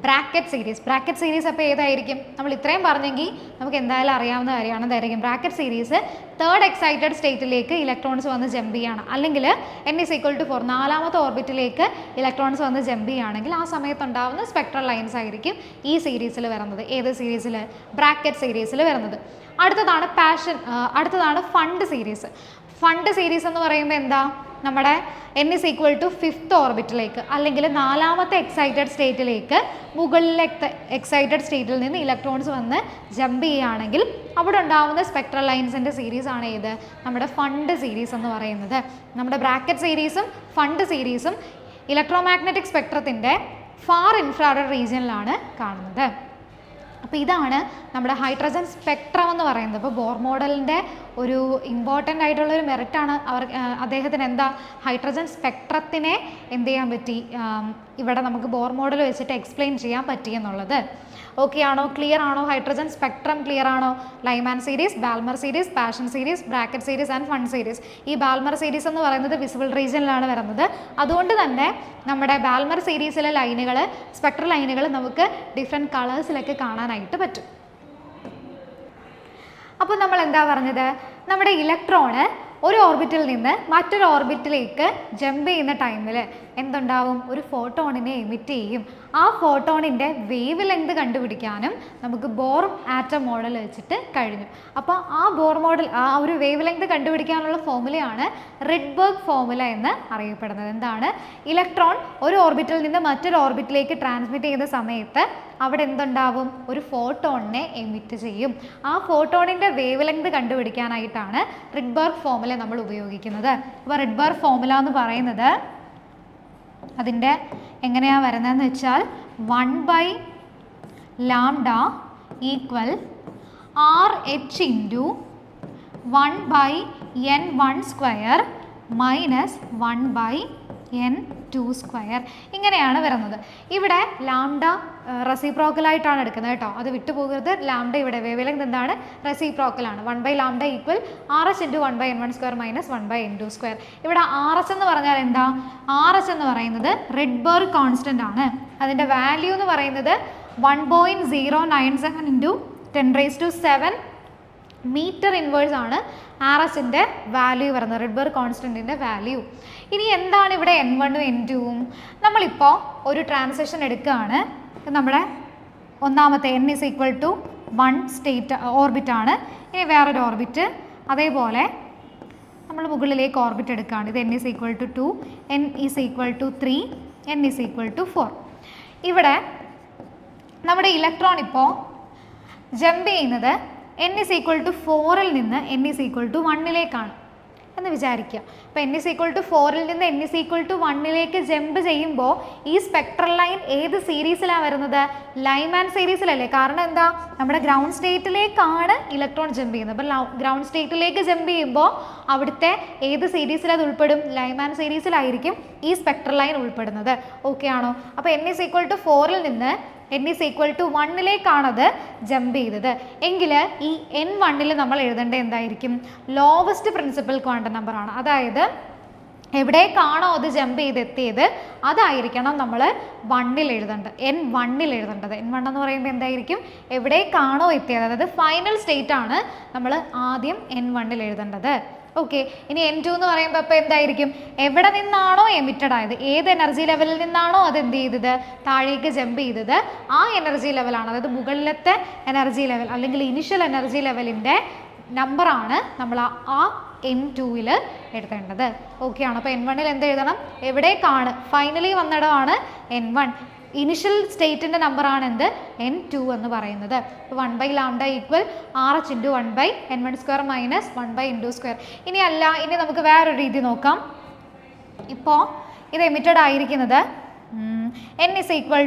ബ്രാക്കറ്റ് സീരീസ്. ബ്രാക്കറ്റ് സീരീസ് അപ്പോൾ ഏതായിരിക്കും, നമ്മൾ ഇത്രയും പറഞ്ഞെങ്കിൽ നമുക്ക് എന്തായാലും അറിയാവുന്ന കാര്യമാണ്. എന്തായിരിക്കും ബ്രാക്കറ്റ് സീരീസ്, തേർഡ് എക്സൈറ്റഡ് സ്റ്റേറ്റിലേക്ക് ഇലക്ട്രോൺസ് വന്ന് ജമ്പ് ചെയ്യുകയാണ്, അല്ലെങ്കിൽ n=4 4ാമത്തെ ഓർബിറ്റിലേക്ക് ഇലക്ട്രോൺസ് വന്ന് ജമ്പ് ചെയ്യുകയാണെങ്കിൽ ആ സമയത്തുണ്ടാകുന്ന സ്പെക്ട്രൽ ലൈൻസ് ആയിരിക്കും ഈ സീരീസിൽ വരുന്നത്. ഏത് സീരീസിൽ, ബ്രാക്കറ്റ് സീരീസിൽ വരുന്നത്. അടുത്തതാണ് ഫണ്ട് സീരീസ്. ഫണ്ട് സീരീസ് എന്ന് പറയുമ്പോൾ എന്താ, നമ്മുടെ n=5th ഓർബിറ്റിലേക്ക് അല്ലെങ്കിൽ 4ാമത്തെ എക്സൈറ്റഡ് സ്റ്റേറ്റിലേക്ക് മുകളിലത്തെ എക്സൈറ്റഡ് സ്റ്റേറ്റിൽ നിന്ന് ഇലക്ട്രോൺസ് വന്ന് ജമ്പ് ചെയ്യുകയാണെങ്കിൽ അവിടെ ഉണ്ടാകുന്ന സ്പെക്ട്രൽ ലൈൻസിൻ്റെ സീരീസാണ് ഏത്, നമ്മുടെ ഫണ്ട് സീരീസ് എന്ന് പറയുന്നത്. നമ്മുടെ ബ്രാക്കറ്റ് സീരീസും ഫണ്ട് സീരീസും ഇലക്ട്രോമാഗ്നറ്റിക് സ്പെക്ട്രത്തിൻ്റെ ഫാർ ഇൻഫ്രാറെഡ് റീജിയനിലാണ് കാണുന്നത്. അപ്പോൾ ഇതാണ് നമ്മുടെ ഹൈഡ്രജൻ സ്പെക്ട്രം എന്ന് പറയുന്നത്. അപ്പോൾ ബോർ മോഡലിൻ്റെ ഒരു ഇമ്പോർട്ടൻ്റ് ആയിട്ടുള്ളൊരു മെറിറ്റാണ് അദ്ദേഹത്തിന് എന്താ ഹൈഡ്രജൻ സ്പെക്ട്രത്തിനെ എന്ത് ചെയ്യാൻ പറ്റി, ഇവിടെ നമുക്ക് ബോർ മോഡൽ വെച്ചിട്ട് എക്സ്പ്ലെയിൻ ചെയ്യാൻ പറ്റി എന്നുള്ളത്. ഓക്കെ ആണോ, ക്ലിയർ ആണോ? ഹൈഡ്രജൻ സ്പെക്ട്രം ക്ലിയർ ആണോ? Lyman series, Balmer series, passion series, bracket series and fun series. ഈ ബാൽമർ സീരീസ് എന്ന് പറയുന്നത് വിസിബിൾ റീജിയനിലാണ് വരുന്നത്. അതുകൊണ്ട് തന്നെ നമ്മുടെ ബാൽമർ സീരീസിലെ ലൈനുകൾ, സ്പെക്ട്രൽ ലൈനുകൾ നമുക്ക് ഡിഫറെൻറ്റ് കളേഴ്സിലൊക്കെ കാണാനായിട്ട് പറ്റും. അപ്പോൾ നമ്മൾ എന്താ പറഞ്ഞത്, നമ്മുടെ ഇലക്ട്രോണ് ഒരു ഓർബിറ്റിൽ നിന്ന് മറ്റൊരു ഓർബിറ്റിലേക്ക് ജമ്പ് ചെയ്യുന്ന ടൈമിൽ എന്തുണ്ടാവും, ഒരു ഫോട്ടോണിനെ എമിറ്റ് ചെയ്യും. ആ ഫോട്ടോണിൻ്റെ വേവ് ലെങ്ത് കണ്ടുപിടിക്കാനും നമുക്ക് ബോർ ആറ്റം മോഡൽ വെച്ചിട്ട് കഴിഞ്ഞു. അപ്പോൾ ആ ബോർ മോഡൽ, ആ ഒരു വേവ് ലെങ്ത് കണ്ടുപിടിക്കാനുള്ള ഫോർമുലയാണ് റിഡ്ബർഗ് ഫോർമുല എന്ന് അറിയപ്പെടുന്നത്. എന്താണ്, ഇലക്ട്രോൺ ഒരു ഓർബിറ്റിൽ നിന്ന് മറ്റൊരു ഓർബിറ്റിലേക്ക് ട്രാൻസ്മിറ്റ് ചെയ്യുന്ന സമയത്ത് അവിടെ എന്തുണ്ടാവും, ഒരു ഫോട്ടോണിനെ എമിറ്റ് ചെയ്യും. ആ ഫോട്ടോണിൻ്റെ വേവ് ലെങ്ത് കണ്ടുപിടിക്കാനായിട്ടാണ് റിഡ്ബർഗ് ഫോർമുല നമ്മൾ ഉപയോഗിക്കുന്നത്. അപ്പോൾ റിഡ്ബർഗ് ഫോർമുല എന്ന് പറയുന്നത് അതിൻ്റെ എങ്ങനെയാണ് വരുന്നതെന്ന് വെച്ചാൽ 1/λ equal RH into 1/n1² minus 1/n2 square, ഇങ്ങനെയാണ് വരുന്നത്. ഇവിടെ ലാംഡ റെസിപ്രോക്കലായിട്ടാണ് എടുക്കുന്നത് കേട്ടോ, അത് വിട്ടുപോകരുത്. ലാംഡ ഇവിടെ വേവ് ലെങ്ത് എന്താണ്, റെസിപ്രോക്കലാണ്. 1/λ equal RH into 1/n1² minus 1/n2. ഇവിടെ RH എന്ന് പറഞ്ഞാൽ എന്താ, RH എന്ന് പറയുന്നത് റിഡ്ബർഗ് കോൺസ്റ്റൻ്റ് ആണ്. അതിൻ്റെ വാല്യൂ എന്ന് പറയുന്നത് 1.097 ഇൻറ്റു 10⁻⁷ മീറ്റർ ഇൻവേഴ്സ് ആണ് RH-ൻ്റെ വാല്യൂ വരുന്നത്, റിഡ്ബർഗ് കോൺസ്റ്റൻറ്റിൻ്റെ വാല്യൂ. ഇനി എന്താണ് ഇവിടെ N1ഉം N2ഉം? നമ്മളിപ്പോൾ ഒരു ട്രാൻസിഷൻ എടുക്കുകയാണ്. നമ്മുടെ ഒന്നാമത്തെ N = 1 സ്റ്റേറ്റ് ഓർബിറ്റാണ്. ഇനി വേറൊരു ഓർബിറ്റ്, അതേപോലെ നമ്മൾ മുകളിലേക്ക് ഓർബിറ്റ് എടുക്കുകയാണ്. ഇത് N = 2, N = 3, N = 4. ഇവിടെ നമ്മുടെ ഇലക്ട്രോൺ ഇപ്പോൾ ജമ്പ് ചെയ്യുന്നത് N = 4-ൽ നിന്ന് N = 1-ലേക്കാണ് എന്ന് വിചാരിക്കുക. അപ്പോൾ N = 4-ൽ നിന്ന് N = 1-ലേക്ക് ജമ്പ് ചെയ്യുമ്പോൾ ഈ സ്പെക്ട്രൽ ലൈൻ ഏത് സീരീസിലാണ് വരുന്നത്, ലൈമാൻ സീരീസിലല്ലേ. കാരണം എന്താ, നമ്മുടെ ഗ്രൗണ്ട് സ്റ്റേറ്റിലേക്കാണ് ഇലക്ട്രോൺ ജമ്പ് ചെയ്യുന്നത്. അപ്പോൾ ഗ്രൗണ്ട് സ്റ്റേറ്റിലേക്ക് ജമ്പ് ചെയ്യുമ്പോൾ അവിടുത്തെ ഏത് സീരീസിൽ അത് ഉൾപ്പെടും, ലൈമാൻ സീരീസിലായിരിക്കും ഈ സ്പെക്ട്രൽ ലൈൻ ഉൾപ്പെടുന്നത്. ഓക്കെ ആണോ? അപ്പോൾ N = 4-ൽ നിന്ന് N = 1-ലേക്കാണത് ജമ്പ് ചെയ്തത് എങ്കിൽ ഈ N1-ൽ നമ്മൾ എഴുതേണ്ടത് എന്തായിരിക്കും, ലോവസ്റ്റ് പ്രിൻസിപ്പൽ ക്വാണ്ടം നമ്പറാണ്. അതായത് എവിടേക്കാണോ അത് ജമ്പ് ചെയ്തെത്തിയത് അതായിരിക്കണം നമ്മൾ 1-ൽ എഴുതേണ്ടത്, N1-ൽ എഴുതേണ്ടത്. N1 എന്ന് പറയുമ്പോൾ എന്തായിരിക്കും, എവിടേക്കാണോ എത്തിയത്, അതായത് ഫൈനൽ സ്റ്റേറ്റ് ആണ് നമ്മൾ ആദ്യം N1-ൽ എഴുതേണ്ടത്. ഓക്കെ, ഇനി N2 എന്ന് പറയുമ്പോൾ അപ്പോൾ എന്തായിരിക്കും, എവിടെ നിന്നാണോ എമിറ്റഡ് ആയത്, ഏത് എനർജി ലെവലിൽ നിന്നാണോ അത് എന്ത് ചെയ്തത്, താഴേക്ക് ജമ്പ് ചെയ്തത്, ആ എനർജി ലെവലാണ്, അതായത് മുകളിലത്തെ എനർജി ലെവൽ അല്ലെങ്കിൽ ഇനിഷ്യൽ എനർജി ലെവലിൻ്റെ നമ്പറാണ് നമ്മൾ ആ N2-ൽ എഴുതേണ്ടത്. ഓക്കെ ആണോ? അപ്പോൾ N1-ൽ എന്ത് എഴുതണം, എവിടേക്കാണ് ഫൈനലി വന്നിടമാണ് N1, ഇനിഷ്യൽ സ്റ്റേറ്റിൻ്റെ നമ്പറാണ് എന്ത്, N2 എന്ന് പറയുന്നത്. അപ്പോൾ 1/λ equal RH into 1/n1² minus 1/n2. ഇനി നമുക്ക് വേറൊരു രീതി നോക്കാം. ഇപ്പോൾ ഇത് എമിറ്റഡ് ആയിരിക്കുന്നത് N =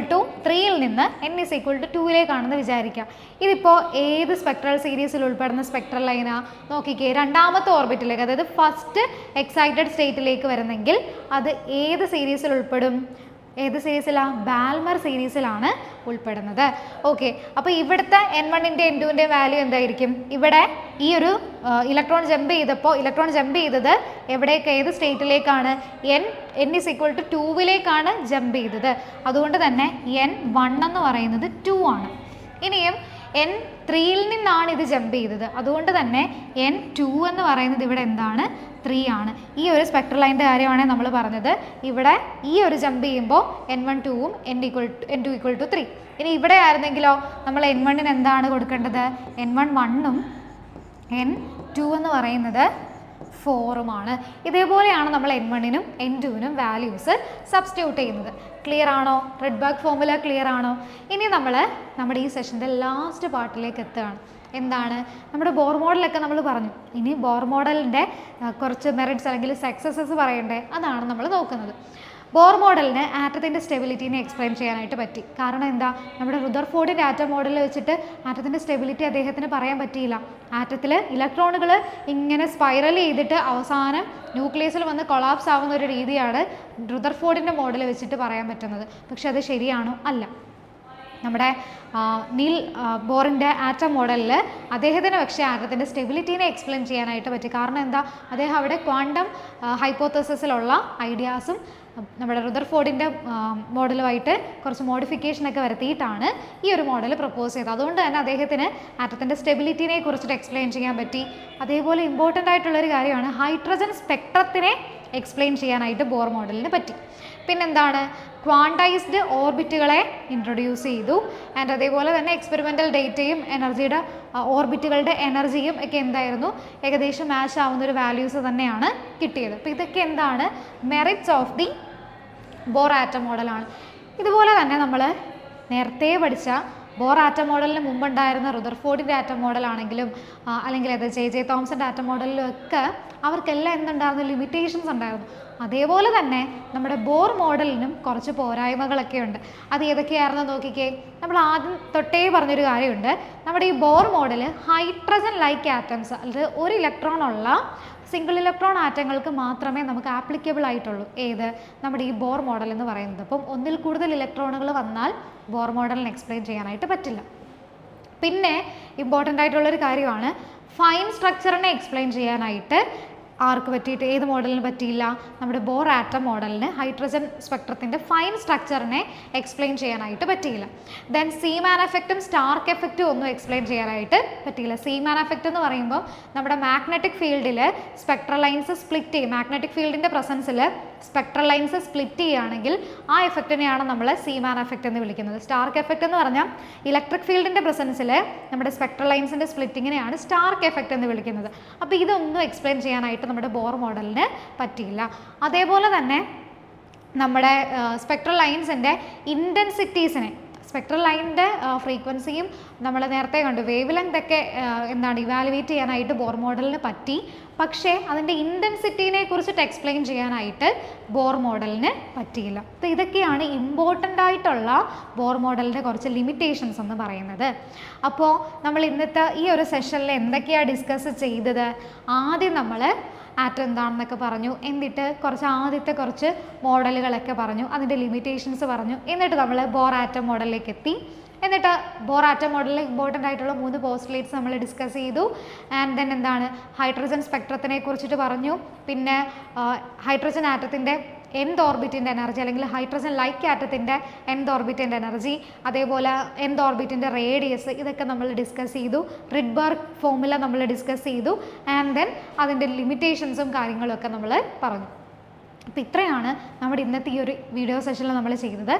3-ൽ നിന്ന് N = 2-ലേക്കാണെന്ന് വിചാരിക്കാം. ഇതിപ്പോൾ ഏത് സ്പെക്ട്രൽ സീരീസിൽ ഉൾപ്പെടുന്ന സ്പെക്ട്രൽ ലൈനാ നോക്കിക്കേ, രണ്ടാമത്തെ ഓർബിറ്റിലേക്ക്, അതായത് ഫസ്റ്റ് എക്സൈറ്റഡ് സ്റ്റേറ്റിലേക്ക് വരുന്നെങ്കിൽ അത് ഏത് സീരീസിൽ ഉൾപ്പെടും, ഏത് സീരീസിലാണ്, ബാൽമർ സീരീസിലാണ് ഉൾപ്പെടുന്നത്. ഓക്കെ, അപ്പോൾ ഇവിടുത്തെ N1-ൻ്റെ N2-ൻ്റെ വാല്യൂ എന്തായിരിക്കും, ഇവിടെ ഈ ഒരു ഇലക്ട്രോൺ ജമ്പ് ചെയ്തത് എവിടേക്ക്, ഏത് സ്റ്റേറ്റിലേക്കാണ്, N = 2-ലേക്കാണ് ജമ്പ് ചെയ്തത്. അതുകൊണ്ട് തന്നെ N1 എന്ന് പറയുന്നത് 2 ആണ്. ഇനിയും N3-ൽ നിന്നാണ് ഇത് ജമ്പ് ചെയ്തത്, അതുകൊണ്ട് തന്നെ N2 എന്ന് പറയുന്നത് ഇവിടെ എന്താണ്, 3 ആണ്. ഈ ഒരു സ്പെക്ട്രൽ ലൈൻ്റെ കാര്യമാണ് നമ്മൾ പറഞ്ഞത്. ഇവിടെ ഈ ഒരു ജമ്പ് ചെയ്യുമ്പോൾ N1 2ഉം N2 = 3. ഇനി ഇവിടെ ആയിരുന്നെങ്കിലോ നമ്മൾ N1-ന് എന്താണ് കൊടുക്കേണ്ടത്, N1 1ഉം N2 എന്ന് പറയുന്നത് 4ഉമാണ്. ഇതേപോലെയാണ് നമ്മൾ N1-നും N2-നും വാല്യൂസ് സബ്സ്റ്റിറ്റ്യൂട്ട് ചെയ്യുന്നത്. ക്ലിയർ ആണോ? റിഡ്ബർഗ് ഫോർമുല ക്ലിയർ ആണോ? ഇനി നമ്മൾ നമ്മുടെ ഈ സെഷൻ്റെ ലാസ്റ്റ് പാർട്ടിലേക്ക് എത്തുകയാണ്. എന്താണ്, നമ്മുടെ ബോർ മോഡലൊക്കെ നമ്മൾ പറഞ്ഞു. ഇനി ബോർ മോഡലിൻ്റെ കുറച്ച് മെറിറ്റ്സ് അല്ലെങ്കിൽ സക്സസസ് പറയണ്ടേ, അതാണ് നമ്മൾ നോക്കുന്നത്. ബോർ മോഡലിന് ആറ്റത്തിൻ്റെ സ്റ്റെബിലിറ്റിനെ എക്സ്പ്ലെയിൻ ചെയ്യാനായിട്ട് പറ്റി. കാരണം എന്താ, നമ്മുടെ റുദർഫോർഡിൻ്റെ ആറ്റം മോഡലിൽ വെച്ചിട്ട് ആറ്റത്തിൻ്റെ സ്റ്റെബിലിറ്റി അദ്ദേഹത്തിന് പറയാൻ പറ്റിയില്ല. ആറ്റത്തിൽ ഇലക്ട്രോണുകൾ ഇങ്ങനെ സ്പൈറൽ ചെയ്തിട്ട് അവസാനം ന്യൂക്ലിയസിൽ വന്ന് കൊളാപ്സ് ആവുന്ന ഒരു രീതിയാണ് റുദർഫോർഡിൻ്റെ മോഡൽ വെച്ചിട്ട് പറയാൻ പറ്റുന്നത്. പക്ഷെ അത് ശരിയാണോ? അല്ല. നമ്മുടെ നീൽ ബോറിൻ്റെ ആറ്റം മോഡലിൽ അദ്ദേഹത്തിന് പക്ഷേ ആറ്റത്തിൻ്റെ സ്റ്റെബിലിറ്റീനെ എക്സ്പ്ലെയിൻ ചെയ്യാനായിട്ട് പറ്റി. കാരണം എന്താ, അദ്ദേഹം അവിടെ ക്വാണ്ടം ഹൈപ്പോത്തസിസിലുള്ള ഐഡിയാസും നമ്മുടെ റുദർഫോർഡിൻ്റെ മോഡലുമായിട്ട് കുറച്ച് മോഡിഫിക്കേഷനൊക്കെ വരുത്തിയിട്ടാണ് ഈ ഒരു മോഡൽ പ്രപ്പോസ് ചെയ്തത്. അതുകൊണ്ട് തന്നെ അദ്ദേഹത്തിന് ആറ്റത്തിൻ്റെ സ്റ്റെബിലിറ്റിനെ കുറിച്ചിട്ട് എക്സ്പ്ലെയിൻ ചെയ്യാൻ പറ്റി. അതേപോലെ ഇമ്പോർട്ടൻ്റ് ആയിട്ടുള്ളൊരു കാര്യമാണ് ഹൈഡ്രജൻ സ്പെക്ട്രത്തിനെ എക്സ്പ്ലെയിൻ ചെയ്യാനായിട്ട് ബോർ മോഡലിന് പറ്റി. പിന്നെന്താണ്, ക്വാണ്ടൈസ്ഡ് ഓർബിറ്റുകളെ ഇൻട്രൊഡ്യൂസ് ചെയ്തു. ആൻഡ് അതേപോലെ തന്നെ എക്സ്പെരിമെൻ്റൽ ഡേറ്റയും എനർജിയുടെ ഓർബിറ്റുകളുടെ എനർജിയും ഒക്കെ എന്തായിരുന്നു, ഏകദേശം മാച്ച് ആവുന്ന ഒരു വാല്യൂസ് തന്നെയാണ് കിട്ടിയത്. അപ്പോൾ ഇതൊക്കെ എന്താണ്, merits of the bore atom മോഡലാണ്. ഇതുപോലെ തന്നെ നമ്മൾ നേരത്തെ പഠിച്ച ബോർ ആറ്റം മോഡലിന് മുമ്പുണ്ടായിരുന്ന റുദർഫോർഡിൻ്റെ ആറ്റം മോഡലാണെങ്കിലും അല്ലെങ്കിൽ അത് ജെ തോംസൻ്റെ ആറ്റം മോഡലിലും ഒക്കെ അവർക്കെല്ലാം എന്തുണ്ടായിരുന്നു, ലിമിറ്റേഷൻസ് ഉണ്ടായിരുന്നു. അതേപോലെ തന്നെ നമ്മുടെ ബോർ മോഡലിനും കുറച്ച് പോരായ്മകളൊക്കെ ഉണ്ട്. അത് ഏതൊക്കെയായിരുന്നു നോക്കിക്കേ. നമ്മൾ ആദ്യം തൊട്ടേ പറഞ്ഞൊരു കാര്യമുണ്ട്, നമ്മുടെ ഈ Bohr model hydrogen like atoms, അതായത് ഒരു ഇലക്ട്രോൺ ഉള്ള സിംഗിൾ ഇലക്ട്രോൺ ആറ്റങ്ങൾക്ക് മാത്രമേ നമുക്ക് ആപ്ലിക്കബിൾ ആയിട്ടുള്ളൂ. ഏത്, നമ്മുടെ ഈ ബോർ മോഡൽ എന്ന് പറയുന്നത്. അപ്പം ഒന്നിൽ കൂടുതൽ ഇലക്ട്രോണുകൾ വന്നാൽ ബോർ മോഡലിന് എക്സ്പ്ലെയിൻ ചെയ്യാനായിട്ട് പറ്റില്ല. പിന്നെ ഇമ്പോർട്ടൻ്റ് ആയിട്ടുള്ളൊരു കാര്യമാണ്, ഫൈൻ സ്ട്രക്ചറിനെ എക്സ്പ്ലെയിൻ ചെയ്യാനായിട്ട് ആർക്ക് പറ്റിയിട്ട്, ഏത് മോഡലിന് പറ്റിയില്ല, നമ്മുടെ ബോർ ആറ്റം മോഡലിന് ഹൈഡ്രജൻ സ്പെക്ട്രത്തിൻ്റെ ഫൈൻ സ്ട്രക്ചറിനെ എക്സ്പ്ലെയിൻ ചെയ്യാനായിട്ട് പറ്റിയില്ല. ദെൻ സീമാൻ എഫക്റ്റും സ്റ്റാർക്ക് എഫക്റ്റും ഒന്നും എക്സ്പ്ലെയിൻ ചെയ്യാനായിട്ട് പറ്റിയില്ല. സീമാൻ എഫക്റ്റ് എന്ന് പറയുമ്പോൾ നമ്മുടെ മാഗ്നറ്റിക് ഫീൽഡിൽ സ്പെക്ട്രൽ ലൈൻസ് സ്പ്ലിറ്റ് ചെയ്യും. മാഗ്നറ്റിക് ഫീൽഡിൻ്റെ പ്രസൻസിൽ സ്പെക്ട്രൽ ലൈൻസ് സ്പ്ലിറ്റ് ചെയ്യുകയാണെങ്കിൽ ആ എഫക്റ്റിനെയാണ് നമ്മൾ സീമാൻ എഫക്റ്റ് എന്ന് വിളിക്കുന്നത്. സ്റ്റാർക്ക് എഫക്റ്റ് എന്ന് പറഞ്ഞാൽ ഇലക്ട്രിക് ഫീൽഡിൻ്റെ പ്രസൻസിൽ നമ്മുടെ സ്പെക്ട്രൽ ലൈൻസിൻ്റെ സ്പ്ലിറ്റിങ്ങിനെയാണ് സ്റ്റാർക്ക് എഫക്റ്റ് എന്ന് വിളിക്കുന്നത്. അപ്പോൾ ഇതൊന്നും എക്സ്പ്ലെയിൻ ചെയ്യാനായിട്ട് നമ്മുടെ ബോർ മോഡലിന് പറ്റിയില്ല. അതേപോലെ തന്നെ നമ്മുടെ സ്പെക്ട്രൽ ലൈൻസിൻ്റെ ഇൻറ്റൻസിറ്റീസിനെ, സ്പെക്ട്രൽ ലൈനിൻ്റെ ഫ്രീക്വൻസിയും നമ്മൾ നേരത്തെ കണ്ടു, വേവ് ലെങ്ത് ഒക്കെ എന്താണ് ഇവാലുവേറ്റ് ചെയ്യാനായിട്ട് ബോർ മോഡലിന് പറ്റി. പക്ഷേ അതിൻ്റെ ഇൻറ്റൻസിറ്റീനെ കുറിച്ചിട്ട് എക്സ്പ്ലെയിൻ ചെയ്യാനായിട്ട് ബോർ മോഡലിന് പറ്റിയില്ല. അപ്പോൾ ഇതൊക്കെയാണ് ഇമ്പോർട്ടൻ്റ് ആയിട്ടുള്ള ബോർ മോഡലിൻ്റെ കുറച്ച് ലിമിറ്റേഷൻസ് എന്ന് പറയുന്നത്. അപ്പോൾ നമ്മൾ ഇന്നത്തെ ഈ ഒരു സെഷനിൽ എന്തൊക്കെയാണ് ഡിസ്കസ് ചെയ്തത്, ആദ്യം നമ്മൾ ആറ്റം എന്താണെന്നൊക്കെ പറഞ്ഞു, എന്നിട്ട് ആദ്യത്തെ കുറച്ച് മോഡലുകളൊക്കെ പറഞ്ഞു, അതിൻ്റെ ലിമിറ്റേഷൻസ് പറഞ്ഞു, എന്നിട്ട് നമ്മൾ ബോർ ആറ്റം മോഡലിലേക്ക് എത്തി. എന്നിട്ട് ബോർ ആറ്റം മോഡലിൽ ഇമ്പോർട്ടൻ്റ് ആയിട്ടുള്ള 3 പോസ്റ്റുലേറ്റ്സ് നമ്മൾ ഡിസ്കസ് ചെയ്തു. ആൻഡ് ദെൻ എന്താണ്, ഹൈഡ്രജൻ സ്പെക്ട്രത്തിനെ കുറിച്ചിട്ട് പറഞ്ഞു. പിന്നെ ഹൈഡ്രജൻ ആറ്റത്തിൻ്റെ nth ഓർബിറ്റിൻ്റെ എനർജി, അല്ലെങ്കിൽ ഹൈഡ്രജൻ ലൈക്ക് ആറ്റത്തിൻ്റെ nth ഓർബിറ്റിൻ്റെ എനർജി, അതേപോലെ nth ഓർബിറ്റിൻ്റെ റേഡിയസ്, ഇതൊക്കെ നമ്മൾ ഡിസ്കസ് ചെയ്തു. റിഡ്ബർഗ് ഫോർമുല നമ്മൾ ഡിസ്കസ് ചെയ്തു. ആൻഡ് ദെൻ അതിൻ്റെ ലിമിറ്റേഷൻസും കാര്യങ്ങളും ഒക്കെ നമ്മൾ പറഞ്ഞു. അപ്പോൾ ഇത്രയാണ് നമ്മുടെ ഇന്നത്തെ ഈ ഒരു വീഡിയോ സെഷനിൽ നമ്മൾ ചെയ്യുന്നത്.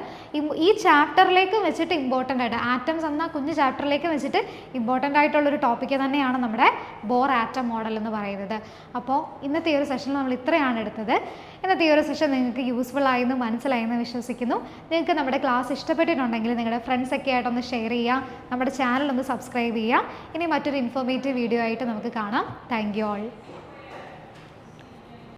ഈ ചാപ്റ്ററിലേക്ക് വെച്ചിട്ട് ഇമ്പോർട്ടൻ്റ് ആയിട്ട്, ആറ്റംസ് എന്ന കുഞ്ഞു ചാപ്റ്ററിലേക്ക് വെച്ചിട്ട് ഇമ്പോർട്ടൻ്റ് ആയിട്ടുള്ളൊരു ടോപ്പിക്ക് തന്നെയാണ് നമ്മുടെ ബോർ ആറ്റം മോഡൽ എന്ന് പറയുന്നത്. അപ്പോൾ ഇന്നത്തെ ഈ ഒരു സെഷനിൽ നമ്മൾ ഇത്രയാണ് എടുത്തത്. ഇന്നത്തെ ഈ ഒരു സെഷൻ നിങ്ങൾക്ക് യൂസ്ഫുൾ ആയെന്ന് മനസ്സിലായെന്ന് വിശ്വസിക്കുന്നു. നിങ്ങൾക്ക് നമ്മുടെ ക്ലാസ് ഇഷ്ടപ്പെട്ടിട്ടുണ്ടെങ്കിൽ നിങ്ങളുടെ ഫ്രണ്ട്സൊക്കെ ആയിട്ടൊന്ന് ഷെയർ ചെയ്യുക, നമ്മുടെ ചാനൽ ഒന്ന് സബ്സ്ക്രൈബ് ചെയ്യുക. ഇനി മറ്റൊരു ഇൻഫോർമേറ്റീവ് വീഡിയോ ആയിട്ട് നമുക്ക് കാണാം. Thank you all.